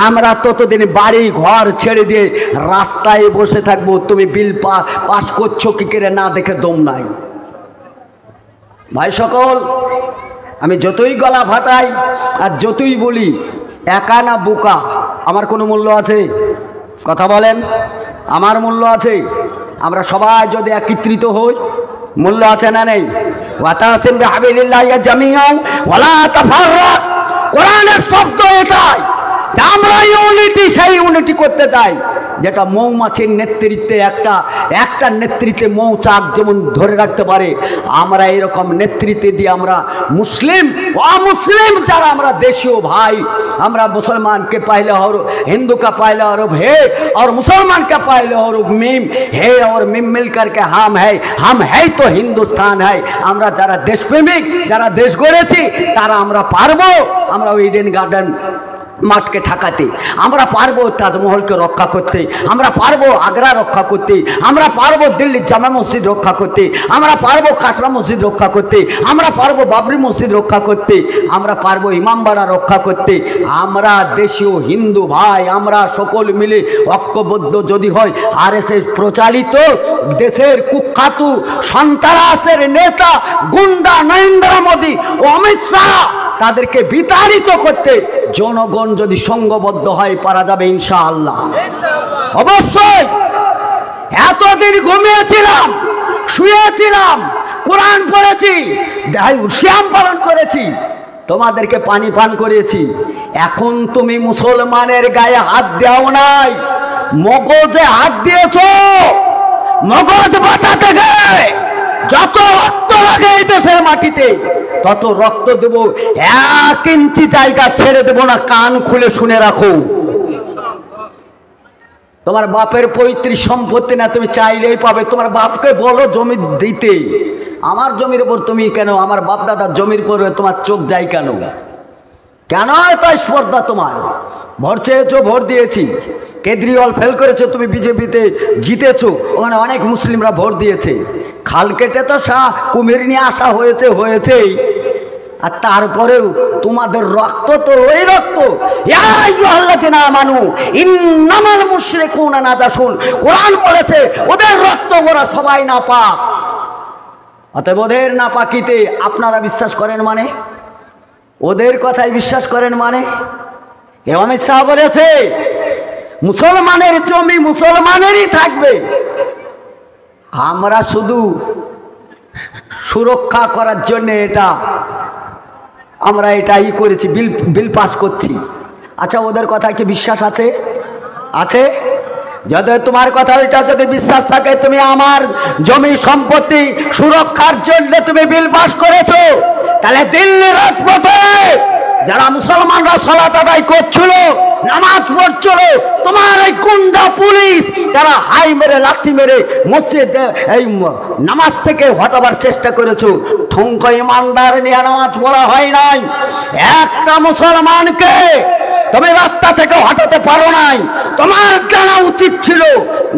Speaker 1: আমরা ততদিন বাড়ি ঘর ছেড়ে দিয়ে রাস্তায় বসে থাকবো। তুমি বিল পাস করছো কি করে না দেখে দম নাই। ভাই সকল, আমি যতই গলা ফাটাই আর যতই বলি একা না বোকা, আমার কোনো মূল্য আছে? কথা বলেন, আমার মূল্য আছে? আমরা সবাই যদি একত্রিত হই মূল্য আছে না নেই? ওয়াতাসিম বিহাবিলিল্লাহি জামিআন ওয়ালা তাফাররাক, কোরআনের শব্দ এটাই। আমরা ইউনিটি, সেই ইউনিটি করতে চাই যেটা মৌমাছির নেতৃত্বে একটা নেতৃত্বে মৌচাক যেমন ধরে রাখতে পারে, আমরা এরকম নেতৃত্বে দিয়ে আমরা মুসলিম অমুসলিম যারা আমরা দেশীয় ভাই, আমরা मुसलमान के पहले और हिंदू का पहले हरफ है और मुसलमान का पहले हरफ मीम है और मीम मिल करके हम है तो हिंदुस्तान है। আমরা যারা দেশপ্রেমিক যারা দেশ গড়েছি তারা আমরা পারবো, আমরা ইডেন গার্ডেন মাঠকে ঠেকাতে, আমরা পারবো তাজমহলকে রক্ষা করতে, আমরা পারবো আগ্রা রক্ষা করতে, আমরা পারবো দিল্লির জামা মসজিদ রক্ষা করতে, আমরা পারবো কাটরা মসজিদ রক্ষা করতে, আমরা পারবো বাবরি মসজিদ রক্ষা করতে, আমরা পারবো ইমামবাড়া রক্ষা করতে। আমরা দেশীয় হিন্দু ভাই আমরা সকল মিলে ঐক্যবদ্ধ যদি হয়, আরএসএস প্রচালিত দেশের কুখ্যাত সন্ত্রাসের নেতা গুন্ডা নরেন্দ্র মোদী ও অমিত শাহ তাদেরকে বিতাড়িত করতে জনগণ যদি সংঘবদ্ধ হয় পারা যাবে ইনশাআল্লাহ। অবশ্যই এতদিন ঘুমিয়েছিলাম, শুয়েছিলাম, কোরআন পড়েছি, শ্যাম পালন করেছি, তোমাদেরকে পানি পান করেছি। এখন তুমি মুসলমানের গায়ে হাত দাও নাই, মগজে হাত দিয়েছ। মগজ বাঁচাতে গেলে যত রক্ত লাগে এই দেশের মাটিতে তত রক্ত দেব, 1 ইঞ্চি জায়গা ছেড়ে দেব না। কান খুলে শুনে রাখো, তোমার বাপের পৈতৃক সম্পত্তি না, তুমি চাইলেই পাবে। তোমার বাপকে বলো জমি দিতে, আমার জমির উপর তুমি কেন, আমার বাপ দাদার জমির উপর তোমার চোখ যায় কেন? কেন এত স্পর্ধা তোমার? ভোট চেয়েছো, ভোট দিয়েছি, কেজরিওয়াল ফেল করেছো, তুমি বিজেপিতে জিতেছো, ওখানে অনেক মুসলিমরা ভোট দিয়েছে। খাল কেটে তো কুমির নিয়ে আসা হয়েছেই, আর তারপরেও তোমাদের রক্ত তো ওই রক্ত। ইন্নামাল মুশরিকুনা নাজাসুন, কোরআন বলেছে ওদের রক্ত ওরা সবাই নাপাক। অতএব ওদের নাপাকিতে আপনারা বিশ্বাস করেন মানে, ওদের কথাই বিশ্বাস করেন মানে। অমিত শাহ বলেছে মুসলমানের জমি মুসলমানেরই থাকবে। আমরা শুধু সুরক্ষা করার জন্য আমরা এটাই করেছি, বিল পাস করছি। আচ্ছা, ওদের কথা কি বিশ্বাস আছে? আছে? যদি তোমার কথা এটা যদি বিশ্বাস থাকে, তুমি আমার জমি সম্পত্তি সুরক্ষার জন্য তুমি বিল পাস করেছো, তাহলে দিল্লির রাজপথে যারা মুসলমানরা সালাত আদায় করছিল, নামাজ পড়ছিল, তোমার এই গুন্ডা পুলিশ তারা হাই মেরে লাথি মেরে মসজিদ এই নামাজ থেকে হটাবার চেষ্টা করেছো। ঠুনকো ইমানদার নিয়ে নামাজ পড়া হয় নাই। একটা মুসলমানকে তুমি রাস্তা থেকে হটাতে পারো নাই। তোমার জানা উচিত ছিল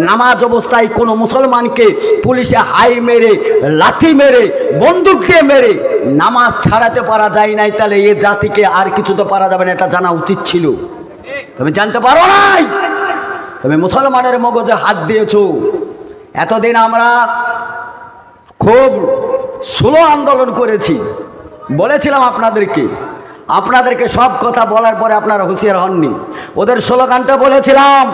Speaker 1: নামাজ অবস্থায় কোনো মুসলমানকে পুলিশে হাই মেরে, লাথি মেরে, বন্দুক দিয়ে মেরে নামাজ ছাড়াতে পারা যায় নাই, তাহলে এ জাতিকে আর কিছু তো পারা যাবে না, এটা জানা উচিত ছিল। তুমি জানতে পারো নাই, তুমি মুসলমানের মগজে হাত দিয়েছো। এতদিন আমরা খুব স্লো আন্দোলন করেছি, বলেছিলাম আপনাদেরকে সব কথা বলার পরে আপনারা হুঁশিয়ার হননি। ওদের স্লোগানটা বলেছিলাম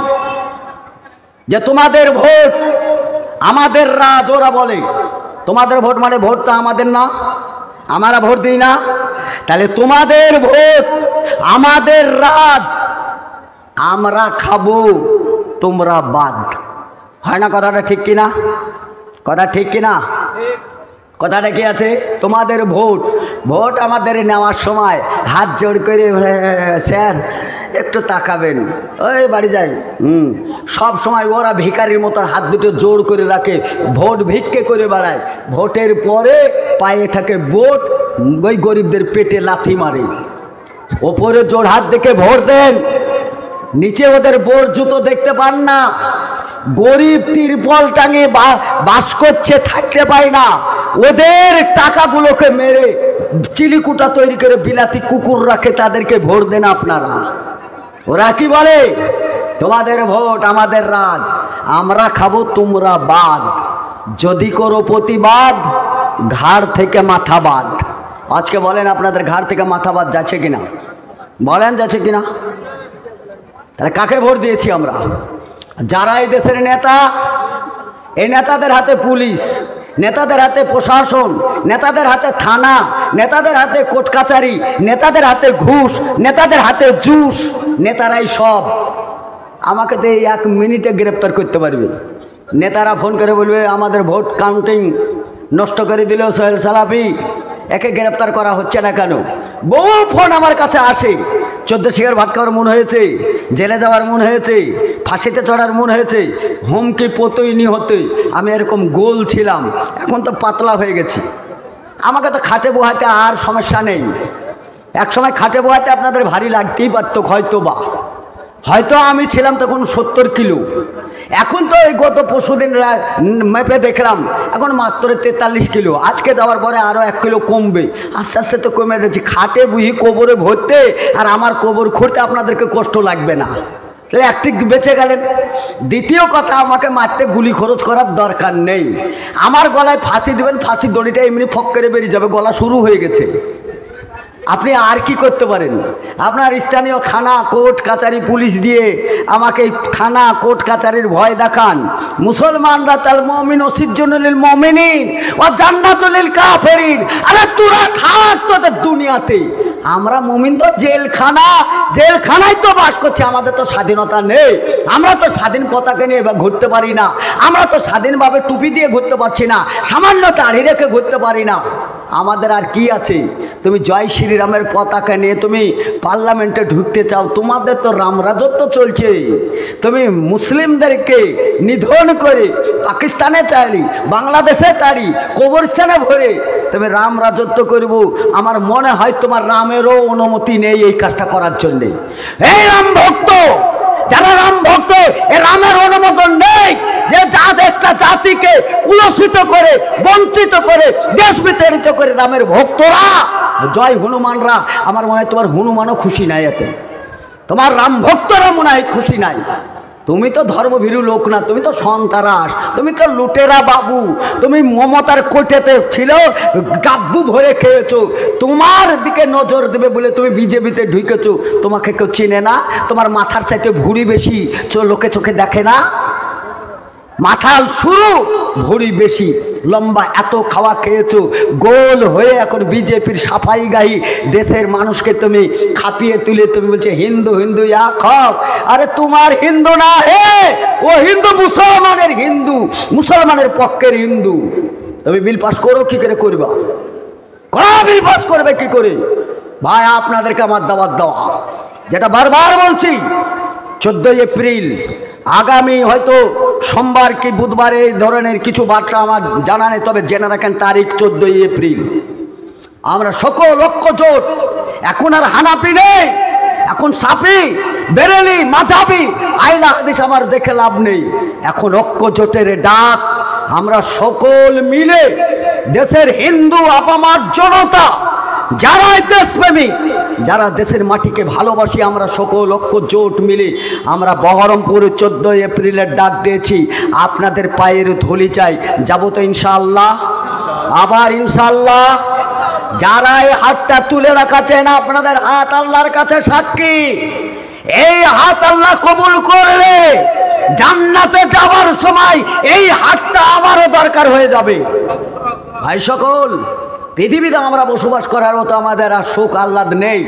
Speaker 1: যে তোমাদের ভোট আমাদের রাজ। ওরা বলে তোমাদের ভোট মানে ভোট তো আমাদের না, আমরা ভোট দিই না, তাহলে তোমাদের ভোট আমাদের রাজ, আমরা খাবো তোমরা বাদ। হয় না কথাটা ঠিক কিনা? কথা ঠিক কিনা? কথাটা কি আছে? তোমাদের ভোট আমাদের নেওয়ার সময় হাত জোড় করে স্যার একটু তাকাবেন, ওই বাড়ি যাই। সব সময় ওরা ভিখারির মতো হাত দুটো জোড় করে রাখে, ভোট ভিক্ষে করে বেড়ায়। ভোটের পরে পায়ে থাকে বোট, ওই গরিবদের পেটে লাথি মারে। ওপরে জোড় হাত দেখে ভোট দেন, নিচে ওদের বোর জুতো দেখতে পান না। গরিব তিরপল টাঙে বাস করছে, থাকতে পায় না, ওদের টাকাগুলোকে মেরে চিলিকুটা তৈরি করে বিলাতি কুকুর রাখে, তাদেরকে ভোট দেন আপনারা। ওরা কি বলে? তোমাদের ভোট আমাদের রাজ, আমরা খাবো তোমরা বাদ, যদি করো প্রতিবাদ ঘাড় থেকে মাথা বাদ। আজকে বলেন আপনাদের ঘাড় থেকে মাথা বাদ যাচ্ছে কিনা? বলেন যাচ্ছে কিনা? তাহলে কাকে ভোট দিয়েছি আমরা? যারা এই দেশের নেতা, এই নেতাদের হাতে পুলিশ, নেতাদের হাতে প্রশাসন, নেতাদের হাতে থানা, নেতাদের হাতে কোর্ট কাচারি, নেতাদের হাতে ঘুষ, নেতাদের হাতে জুস, নেতারাই সব। আমাকে তো এই 1 মিনিটে গ্রেপ্তার করতে পারবে। নেতারা ফোন করে বলবে আমাদের ভোট কাউন্টিং নষ্ট করে দিল সোহেল সালাফি, একে গ্রেপ্তার করা হচ্ছে না কেন? বহু ফোন আমার কাছে আসে, 14 শিকার ভাত খাওয়ার মন হয়েছে, জেলে যাওয়ার মন হয়েছে, ফাঁসিতে চড়ার মন হয়েছে, হুমকি পতইনি হতে। আমি এরকম গোল ছিলাম, এখন তো পাতলা হয়ে গেছি। আমাকে তো খাটে বোহাতে আর সমস্যা নেই। এক সময় খাটে বোহাতে আপনাদের ভারী লাগতেই পারত, হয়তো আমি ছিলাম তখন 70 কিলো। এখন তো এই গত পরশুদিন মেপে দেখলাম এখন মাত্র 43 কিলো। আজকে যাওয়ার পরে আরও 1 কিলো কমবে, আস্তে আস্তে তো কমে যাচ্ছে। খাটে বুঝি কবরে ভরতে আর আমার কবর খুঁড়তে আপনাদেরকে কষ্ট লাগবে না, তাহলে একটি বেঁচে গেলেন। দ্বিতীয় কথা, আমাকে মারতে গুলি খরচ করার দরকার নেই। আমার গলায় ফাঁসি দেবেন, ফাঁসির দড়িটা এমনি ফক করে বেরিয়ে যাবে, গলা শুরু হয়ে গেছে। আপনি আর কি করতে পারেন? আপনার স্থানীয় থানা, কোর্ট কাচারি, পুলিশ দিয়ে আমাকে থানা, কোর্ট কাচারির ভয় দেখান। মুসলমানরা তাল মুমিন ও সিজ্জুনুল মুমিনিন ও জান্নাতুল কাফিরিন। আরে তোরা থাক তোদের দুনিয়াতে, আমরা মুমিন তো জেলখানায় তো বাস করছি। আমাদের তো স্বাধীনতা নেই, আমরা তো স্বাধীন পতাকা নিয়ে ঘুরতে পারি না, আমরা তো স্বাধীনভাবে টুপি দিয়ে ঘুরতে পারছি না, সামান্য দাড়ি রেখে ঘুরতে পারি না। আমাদের আর কি আছে? তুমি জয় শ্রীরামের পতাকা নিয়ে তুমি পার্লামেন্টে ঢুকতে চাও, তোমাদের তো রাম রাজত্ব চলছে। তুমি মুসলিমদেরকে নিধন করে পাকিস্তানে চাইলি, বাংলাদেশে তাড়ি, কবরস্থানে ভরে তুমি রাম রাজত্ব করব। আমার মনে হয় তোমার রামেরও অনুমতি নেই এই কাজটা করার জন্যে। এই রাম ভক্ত, যারা রাম ভক্ত, এই রামের অনুমোদন নেই যে একটা জাতিকে কুলসিত করে, বঞ্চিত করে, দেশ বিতাড়িত করে রামের ভক্তরা জয় হনুমানরা। আমার মনে হয় তোমার হনুমানও খুশি নাই এতে, তোমার রাম ভক্তরা মনে হয় খুশি নাই। তুমি তো ধর্মভীরু লোক না, তুমি তো সন্তারাস, তুমি তো লুটেরা বাবু। তুমি মমতার কোটেতে ছিল, গাব্বু ভরে খেয়েছো। তোমার দিকে নজর দেবে বলে তুমি বিজেপিতে ঢুকেছো। তোমাকে কেউ চিনে না, তোমার মাথার চাইতে ভুঁড়ি বেশি, লোকে চোখে দেখে না। মাথা শুরু, ভুঁড়ি বেশি, লম্বা, এত খাওয়া খেয়েছো, গোল হয়ে এখন বিজেপির সাফাই গাই। দেশের মানুষকে তুমি খাপিয়ে তুলে তুমি বলছে হিন্দু হিন্দু ইয়া খাও। আরে তোমার হিন্দু না হে, ও হিন্দু মুসলমানের হিন্দু, মুসলমানের পক্ষের হিন্দু। তুমি বিল পাস করো, কি করে করবা? বিল পাস করবে কি করে? ভাই আপনাদেরকে আমার দাওয়াত দেওয়া, যেটা বারবার বলছি, 14 এপ্রিল আগামী হয়তো সোমবার কি বুধবার এই ধরনের কিছু বার্তা আমার জানা নেই, তবে জেনে রাখেন তারিখ 14 এপ্রিল। আমরা সকল ঐক্য জোট, এখন আর হানাপি নেই, এখন সাফি, বেরেলি, মাযহাবি, আহলে হাদিস আমার দেখে লাভ নেই। এখন ঐক্য জোটের ডাক। আমরা সকল মিলে দেশের হিন্দু আপামার জনতা, যারা দেশপ্রেমী, যারা দেশের মাটিকে ভালোবাসি, আমরা সকল ঐক্য জোট মিলে আমরা বহরমপুরে 14 এপ্রিলের ডাক দিয়েছি। আপনাদের পায়ের ধুলি চাই। যাব তো ইনশাআল্লাহ? আবার ইনশাআল্লাহ। যারা এই হাতটা তুলে রাখাচ্ছেন, আপনাদের হাত আল্লাহর কাছে সাক্ষী। এই হাত আল্লাহ কবুল করলে জান্নাতে যাওয়ার সময় এই হাতটা আমারও দরকার হয়ে যাবে। ভাই সকল, পৃথিবীতে আমরা বসবাস করার মতো আমাদের আর সুখ আহ্লাদ নেই।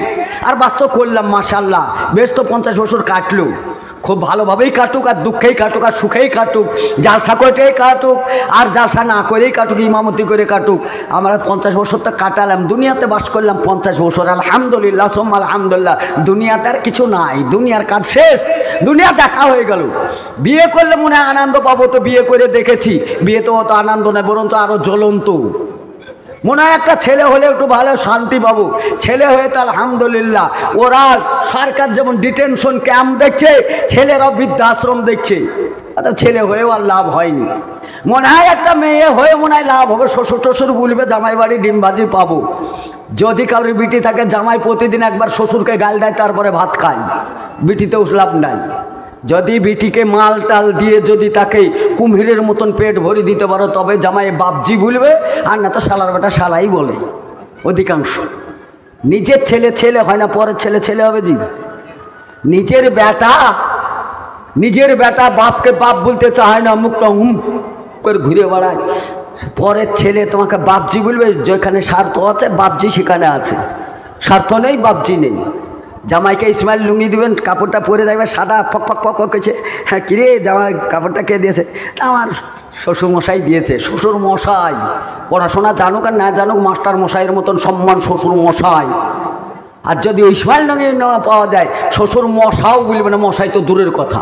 Speaker 1: আর বাস্তব করলাম মাশাআল্লাহ, বেশ তো 50 বছর কাটলো। খুব ভালোভাবেই কাটুক, আর দুঃখেই কাটুক, আর সুখেই কাটুক, জালসা করেই কাটুক, আর জালসা না করেই কাটুক, ইমামতি করে কাটুক। আমরা 50 বছর তো কাটালাম, দুনিয়াতে বাস করলাম 50 বছর। আলহামদুলিল্লাহ, সোম্মা আলহামদুলিল্লাহ। দুনিয়াতে আর কিছু নাই, দুনিয়ার কাজ শেষ, দুনিয়া দেখা হয়ে গেল। বিয়ে করলে মনে হয় আনন্দ পাবো, তো বিয়ে করে দেখেছি বিয়ে তো অত আনন্দ নয়, বরঞ্চ আরো জ্বলন্ত। মনে হয় একটা ছেলে হলে একটু ভালো শান্তি পাবো। ছেলে হয়ে তো আলহামদুলিল্লাহ, ওরা সরকার যেমন ডিটেনশন ক্যাম্প দেখছে, ছেলেরা বৃদ্ধাশ্রম দেখছে। ছেলে হয়েও আর লাভ হয়নি। মনে হয় একটা মেয়ে হয়ে মনে হয় লাভ হবে, শ্বশুর টশুর বলবে জামাই বাড়ি ডিমবাজি পাবো। যদি কারোর বিটি থাকে, জামাই প্রতিদিন একবার শ্বশুরকে গাল দেয়, তারপরে ভাত খায়, বিটিতেও লাভ নাই। যদি বিটিকে মাল টাল দিয়ে যদি তাকে কুম্ভীরের মতন পেট ভরে দিতে পারো, তবে জামাই বাপজি বলবে, আর না তো শালার বেটা শালাই বলে অধিকাংশ। নিজের ছেলে ছেলে হয় না, পরের ছেলে ছেলে হবে জি। নিজের বেটা বাপকে বাপ বলতে চায় না, মুখটা হুম করে ঘুরে বেড়ায়। পরের ছেলে তোমাকে বাপজি বলবে, যেখানে স্বার্থ আছে বাপজি সেখানে আছে, স্বার্থ নেই বাপজি নেই। জামাইকে ইসমাইল লুঙ্গি দিবেন, কাপড়টা পরে দেখবে সাদা ফক ফক ফক করছে। হ্যাঁ, কিরে জামাই কাপড়টা কে দিয়েছে? আমার শ্বশুর মশাই দিয়েছে। শ্বশুর মশাই, পড়াশোনা জানুক আর না জানুক, মাস্টার মশাইয়ের মতন সম্মান শ্বশুর মশাই। আর যদি ইসমাইল লুঙ্গি নেওয়া পাওয়া যায়, শ্বশুর মশাও বলবে না, মশাই তো দূরের কথা।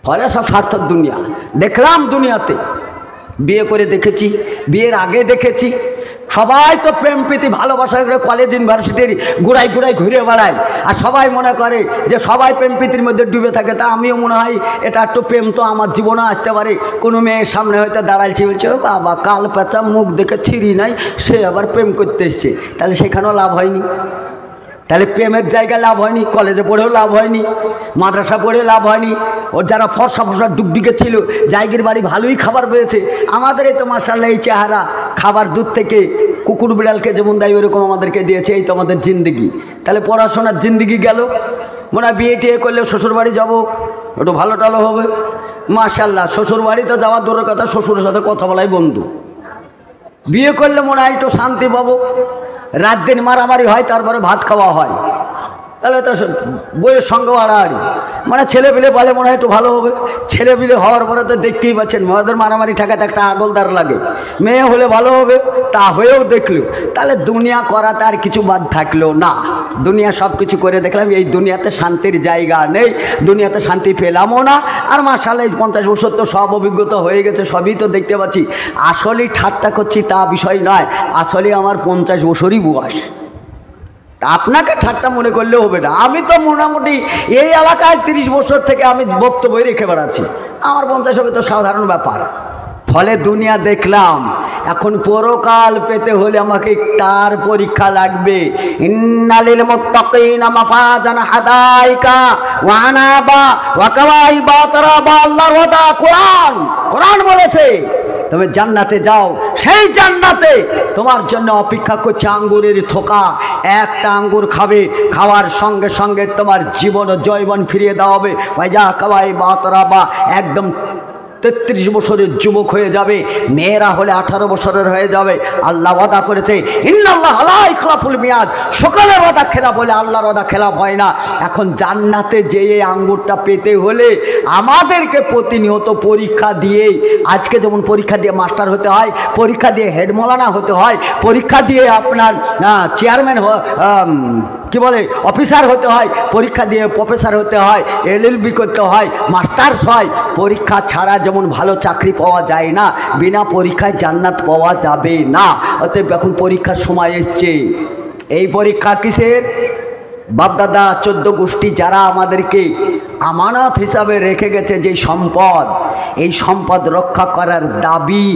Speaker 1: ফলে সব সার্থক দুনিয়া দেখলাম। দুনিয়াতে বিয়ে করে দেখেছি, বিয়ের আগে দেখেছি, সবাই তো প্রেম প্রীতি ভালোবাসা করে কলেজ ইউনিভার্সিটির গোড়ায় গোড়ায় ঘুরে বেড়ায়। আর সবাই মনে করে যে সবাই প্রেম প্রীতির মধ্যে ডুবে থাকে। তা আমিও মনে হয় এটা একটু প্রেম তো আমার জীবনে আসতে পারে। কোনো মেয়ের সামনে হয়তো দাঁড়াইছে, বলছে ও বাবা কাল পেঁচা, মুখ দেখে ছিঁড়ি নাই, সে আবার প্রেম করতে এসছে। তাহলে সেখানেও লাভ হয়নি। তাহলে প্রেমের জায়গায় লাভ হয়নি, কলেজে পড়েও লাভ হয়নি, মাদ্রাসা পড়ে লাভ হয়নি। ওর যারা ফর্সা ফর্সা ডুগডুগে ছিল, জায়গির বাড়ি ভালোই খাবার পেয়েছে। আমাদের এই তো মাশাআল্লাহ এই চেহারা, খাবার দুধ থেকে কুকুর বিড়ালকে যেমন দেয় ওরকম আমাদেরকে দিয়েছে। এই তো আমাদের জিন্দিগি। তাহলে পড়াশোনার জিন্দিগি গেল। মনে হয় বিয়ে টিয়ে করলে শ্বশুর বাড়ি যাবো, একটু ভালো টালো হবে। মাশাআল্লাহ, শ্বশুর বাড়িতে যাওয়ার দূরের কথা, শ্বশুরের সাথে কথা বলাই বন্ধু। বিয়ে করলে মনে হয় একটু শান্তি পাবো, রাত দিন মারামারি হয়, তারপরে ভাত খাওয়া হয়। তাহলে তো বইয়ের সঙ্গে আড়াআড়ি, মানে ছেলে পিলে বলে মনে হয় একটু ভালো হবে। ছেলে পিলে হওয়ার পরে তো দেখতেই পাচ্ছেন মেয়েদের মারামারি ঠেকাতে একটা আগলদার লাগে। মেয়ে হলে ভালো হবে, তা হয়েও দেখলো। তাহলে দুনিয়া করাতে আর কিছু বাদ থাকলো না। দুনিয়া সব কিছু করে দেখলাম, এই দুনিয়াতে শান্তির জায়গা নেই, দুনিয়াতে শান্তি পেলামও না। আর মাশাআল্লাহ 50 বছর তো সব অভিজ্ঞতা হয়ে গেছে, সবই তো দেখতে পাচ্ছি। আসলেই ঠাট্টা করছি তা বিষয় নয়, আসলে আমার 50 বছরই বয়স। আপনাকে ঠাট্টা মনে করলে হবে না। আমি তো মোটামুটি এই এলাকায় 30 বছর থেকে আমি বক্তব্য রেখে বেড়াচ্ছি। আমার 50 হবে তো সাধারণ ব্যাপার। ফলে দুনিয়া দেখলাম, এখন পরকাল পেতে হলে আমাকে তার পরীক্ষা লাগবে। ইন্নালিল মুত্তাকিনা মাফাজান হাদাইকা ওয়া আনাবা ওয়া কাওয়াইবা তারাবা। আল্লাহর ওয়াদা, কোরআন বলেছে তুমি জান্নাতে যাও, সেই জান্নাতে তোমার জন্য অপেক্ষা করছে আঙ্গুরের থোকা। একটা আঙ্গুর খাবে, খাওয়ার সঙ্গে সঙ্গে তোমার জীবন ও যৌবন ফিরিয়ে দেওয়া হবে। ওয়াইজা কাওয়াই বাতরাবা, একদম 33 বছরের যুবক হয়ে যাবে। মেয়েরা হলে 18 বছরের হয়ে যাবে। আল্লাহ ওয়াদা করেছে, ইন্নাল্লাহ লা ইখলাফুল মিয়াদ। সকালের ওয়াদা খেলাফ হলে আল্লাহর ওয়াদা খেলাফ হয় না। এখন জান্নাতে যেয়ে আঙ্গুরটা পেতে হলে আমাদেরকে প্রতিনিয়ত পরীক্ষা দিয়েই, আজকে যেমন পরীক্ষা দিয়ে মাস্টার হতে হয়, পরীক্ষা দিয়ে হেড মৌলানা হতে হয়, পরীক্ষা দিয়ে আপনার চেয়ারম্যান কি বলে অফিসার হতে হয়, পরীক্ষা দিয়ে প্রফেসর হতে হয়, LLB করতে হয়, মাস্টার্স হয়। পরীক্ষা ছাড়া যেমন ভালো চাকরি পাওয়া যায় না, বিনা পরীক্ষায় জান্নাত পাওয়া যাবে না। অতএব এখন পরীক্ষার সময় এসছে। এই পরীক্ষা কিসের? বাপদাদা 14 গোষ্ঠী যারা আমাদেরকে আমানত হিসাবে রেখে গেছে যে সম্পদ, এই সম্পদ রক্ষা করার দাবি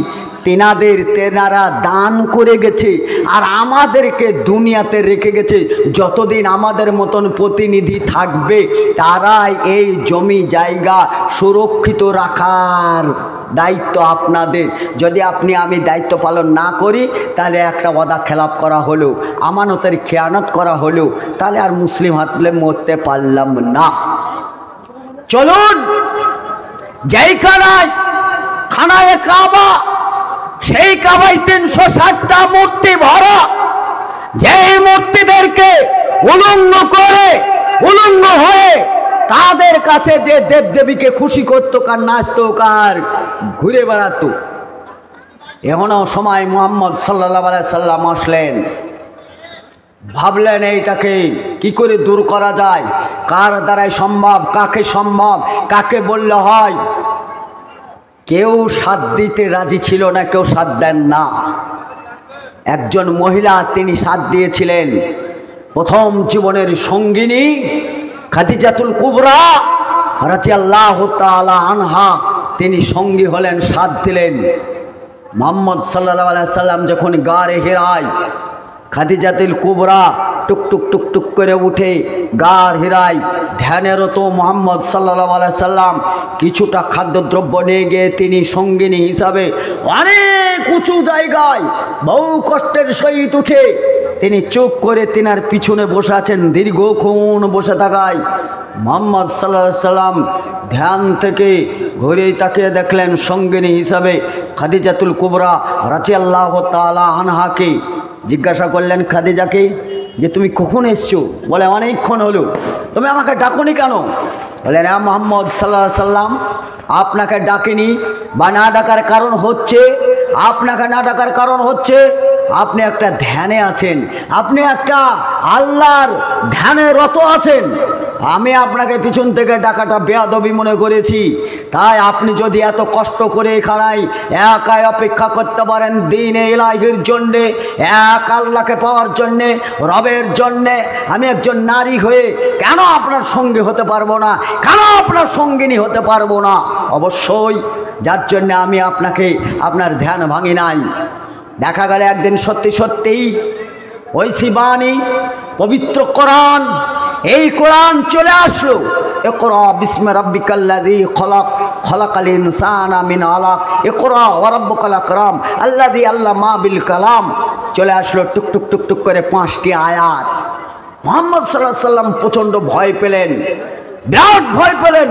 Speaker 1: তেনারা দান করে গেছে। আর আমাদেরকে দুনিয়াতে রেখে গেছে। যতদিন আমাদের মতন প্রতিনিধি থাকবে তারাই এই জমি জায়গা সুরক্ষিত রাখার দায়িত্ব আপনাদের। যদি আমি দায়িত্ব পালন না করি তাহলে একটা ওয়াদা খেলাপ করা হলো, আমানতের খেয়ানত করা হলো, তাহলে আর মুসলিম হাতলে মরতে পারলাম না। চলুন যেই খানায় কাবা, সেই কাবায় 360টা মূর্তি ভরা, যেই মূর্তিদেরকে উলঙ্গ হয়ে তাদের কাছে যে দেবদেবীকে খুশি করতো, কার নাচতো, কার ঘুরে বেড়াতো। এমনও সময় মুহাম্মদ সাল্লাল্লাহু আলাইহি সাল্লাম আসলেন, ভাবলেন এইটাকে কি করে দূর করা যায়, কার দ্বারাই সম্ভব, কাকে সম্ভব, কাকে বললে হয়। কেউ সাথ দিতে রাজি ছিল না, কেউ সাথ দেন না। একজন মহিলা তিনি সাথ দিয়েছিলেন, প্রথম জীবনের সঙ্গিনী খাদিজাতুল কুবরা রাদিয়াল্লাহু তাআলা আনহা, তিনি সঙ্গী হলেন, সাথ দিলেন। মুহাম্মদ সাল্লাল্লাহু আলাইহি সাল্লাম যখন গারে হিরায়, খাদিজাতুল কুবরা টুকটুক টুকটুক করে উঠে গার হিরায় ধ্যানেরত মুহাম্মদ সাল্লাল্লাহু আলাইহি সাল্লাম কিছুটা খাদ্যদ্রব্য নিয়ে গিয়ে তিনি সঙ্গিনী হিসাবে অনেক উঁচু জায়গায় বহু কষ্টের সহিত উঠে তিনি চুপ করে তিনার পিছনে বসে আছেন। দীর্ঘক্ষণ বসে থাকায় মুহাম্মদ সাল্লাল্লাহু আলাইহি সাল্লাম ধ্যান থেকে ঘুরে তাকিয়ে দেখলেন সঙ্গিনী হিসাবে খাদিজাতুল কুবরা রাদিয়াল্লাহু তাআলা আনহাকে। জিজ্ঞাসা করলেন খাদিজাকে যে তুমি কখন এসছো? বলে অনেকক্ষণ হলো। তুমি আমাকে ডাকোনি কেন? বলে না মুহাম্মদ সাল্লাল্লাহু আলাইহি সাল্লাম, আপনাকে ডাকিনি বা না ডাকার কারণ হচ্ছে, আপনাকে না ডাকার কারণ হচ্ছে আপনি একটা ধ্যানে আছেন, আপনি একটা আল্লাহর ধ্যানে রত আছেন। আমি আপনাকে পিছন থেকে ডাকাটা বেয়াদবি মনে করেছি। তাই আপনি যদি এত কষ্ট করে এখানে একাই অপেক্ষা করতে পারেন দ্বীনে ইলাহির জন্যে, এক আল্লাহকে পাওয়ার জন্যে, রবের জন্যে, আমি একজন নারী হয়ে কেন আপনার সঙ্গী হতে পারবো না, কেন আপনার সঙ্গিনী হতে পারবো না? অবশ্যই, যার জন্যে আমি আপনাকে আপনার ধ্যান ভাঙি নাই। দেখা গেল একদিন সত্যি সত্যিই ঐশী বাণী পবিত্র কোরআন, এই কোরআন চলে আসলো। ইকরা বিসমি রাব্বিকাল্লাযী খলাক, খলাকাল ইনসানা মিন আলাক, ইকরা ওয়া রাব্বুকাল আকরাম আল্লাযী আল্লামা বিল কালাম। চলে আসলো টুকটুক টুকটুক করে 5টি আয়াত। মুহাম্মদ সাল্লাল্লাহু আলাইহি সাল্লাম প্রচণ্ড ভয় পেলেন, বিরাট ভয় পেলেন।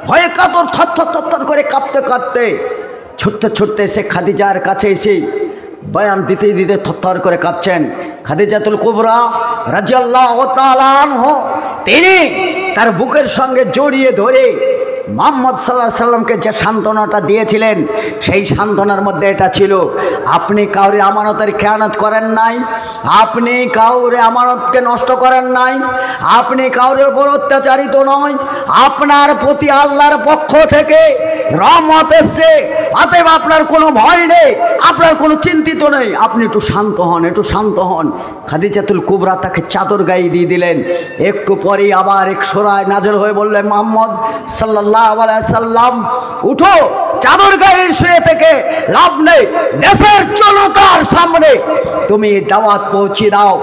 Speaker 1: ভয়ে কাতর থরথর করে কাঁপতে কাঁপতে ছুটতে ছুটতে সে খাদিজার কাছে এসে বয়ান দিতে দিতে থরথর করে কাঁপছেন। খাদিজাতুল কুবরা রাদিয়াল্লাহু তাআলা আনহা তিনি তার বুকের সঙ্গে জড়িয়ে ধরে মুহাম্মদ সাল্লাল্লাহু আলাইহি সাল্লামকে যে সান্ত্বনাটা দিয়েছিলেন, সেই সান্ত্বনার মধ্যে এটা ছিল, আপনি কাউরে আমানতের খেয়ানত করেন নাই, আপনি কাউরে আমানতকে নষ্ট করেন নাই, আপনি কাউরের উপর অত্যাচারিত নয়, আপনার প্রতি আল্লাহর পক্ষ থেকে রহমত এসছে, অতএব আপনার কোনো ভয় নেই, আপনার কোনো চিন্তিত নেই, আপনি একটু শান্ত হন, একটু শান্ত হন। খাদিজাতুল কুবরা তাকে চাদর গায়ে দিয়ে দিলেন। একটু পরেই আবার এক সূরায় নাযিল হয়ে বললেন, মুহাম্মদ সাল্লাল্লাহু আলাইহি সাল্লাম উঠো, চাদর গায়ে শুয়ে থেকে লাভ নেই, দেশের জনতার সামনে তুমি দাওয়াত পৌঁছে দাও,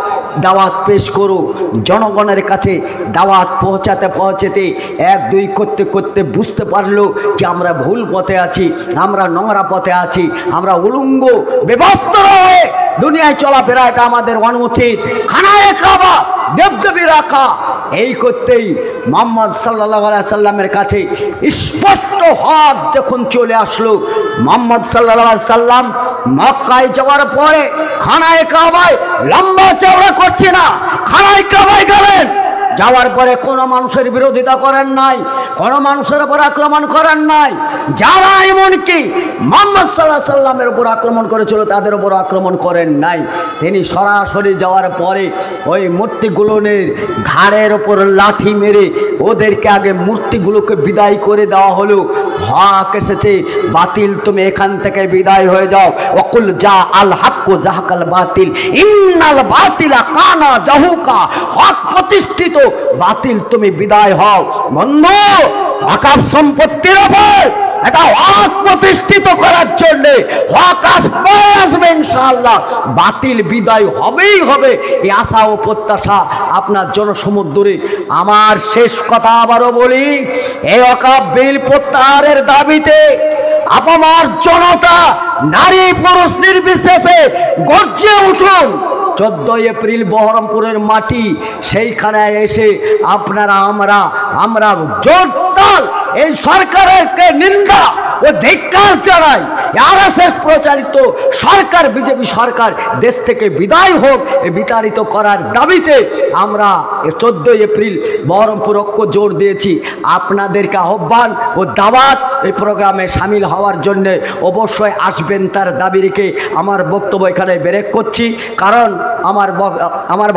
Speaker 1: দাওয়াত পেশ করো। জনগণের কাছে দাওয়াত পৌঁছাতে পৌঁছাতে 1-2 করতে করতে বুঝতে পারলো যে আমরা ভুল পথে আছি, আমরা নোংরা পথে আছি, আমরা উলঙ্গ বেবস্ত্র হয়ে দুনিয়ায় চলাফেরা এটা আমাদের অনুচিত। খানায়ে কাবা দেবদেবী রাখা, এই করতেই মুহাম্মদ সাল্লাল্লাহু আলাইহি সাল্লামের কাছে স্পষ্ট হক যখন চলে আসলো, মুহাম্মদ সাল্লাল্লাহু আলাইহি সাল্লাম মক্কায় যাওয়ার পরে খানায়ে কাবায় লম্বা চওড়া করছে না, খানায়ে কাবায় গেলেন, যাওয়ার পরে কোনো মানুষের বিরোধিতা করেন নাই, কোনো মানুষের উপর আক্রমণ করেন নাই। যারা এমনকি মুহাম্মদ সাল্লাল্লাহু আলাইহি সাল্লামের উপর আক্রমণ করেছিল তাদের উপর আক্রমণ করেন নাই। তিনি সরাসরি যাওয়ার পরে ওই মূর্তিগুলোর ঘাড়ের ওপর লাঠি মেরে ওদেরকে আগে মূর্তিগুলোকে বিদায় করে দেওয়া হলো। হক এসেছে, বাতিল তুমি এখান থেকে বিদায় হয়ে যাও। ওয়াকুল জা আল হাক্কু জাহাকাল বাতিল ইন্নাল বাতিলা কানা জাহুকা, হক প্রতিষ্ঠিত, বাতিল তুমি বিদায় হও। বন্ধু, ওয়াকফ সম্পত্তির উপর এটা হক প্রতিষ্ঠিত করার জন্য হক আসবে ইনশাআল্লাহ, বাতিল বিদায় হবেই হবে, এই আশা ও প্রত্যাশা আপনার জনসমুদ্রে। আমার শেষ কথা আবারও বলি, এই ওয়াকফ বিল প্রত্যাহারের দাবিতে আপামর জনতা নারী পুরুষ নির্বিশেষে গর্জে উঠুন। 14 এপ্রিল বহরমপুরের মাটি, সেইখানে এসে আপনারা আমরা জোরদার এই সরকারের নিন্দা ও ধিক্কার জানাই। আরএসএস প্রচারিত সরকার, বিজেপি সরকার দেশ থেকে বিদায় হোক, বিতাড়িত করার দাবিতে আমরা 14 এপ্রিল বহরমপুর ঐক্য জোর দিয়েছি। আপনাদেরকে আহ্বান ও দাওয়াত এই প্রোগ্রামে সামিল হওয়ার জন্য অবশ্যই আসবেন, তার দাবি রেখে আমার বক্তব্য এখানে ব্রেক করছি। কারণ আমার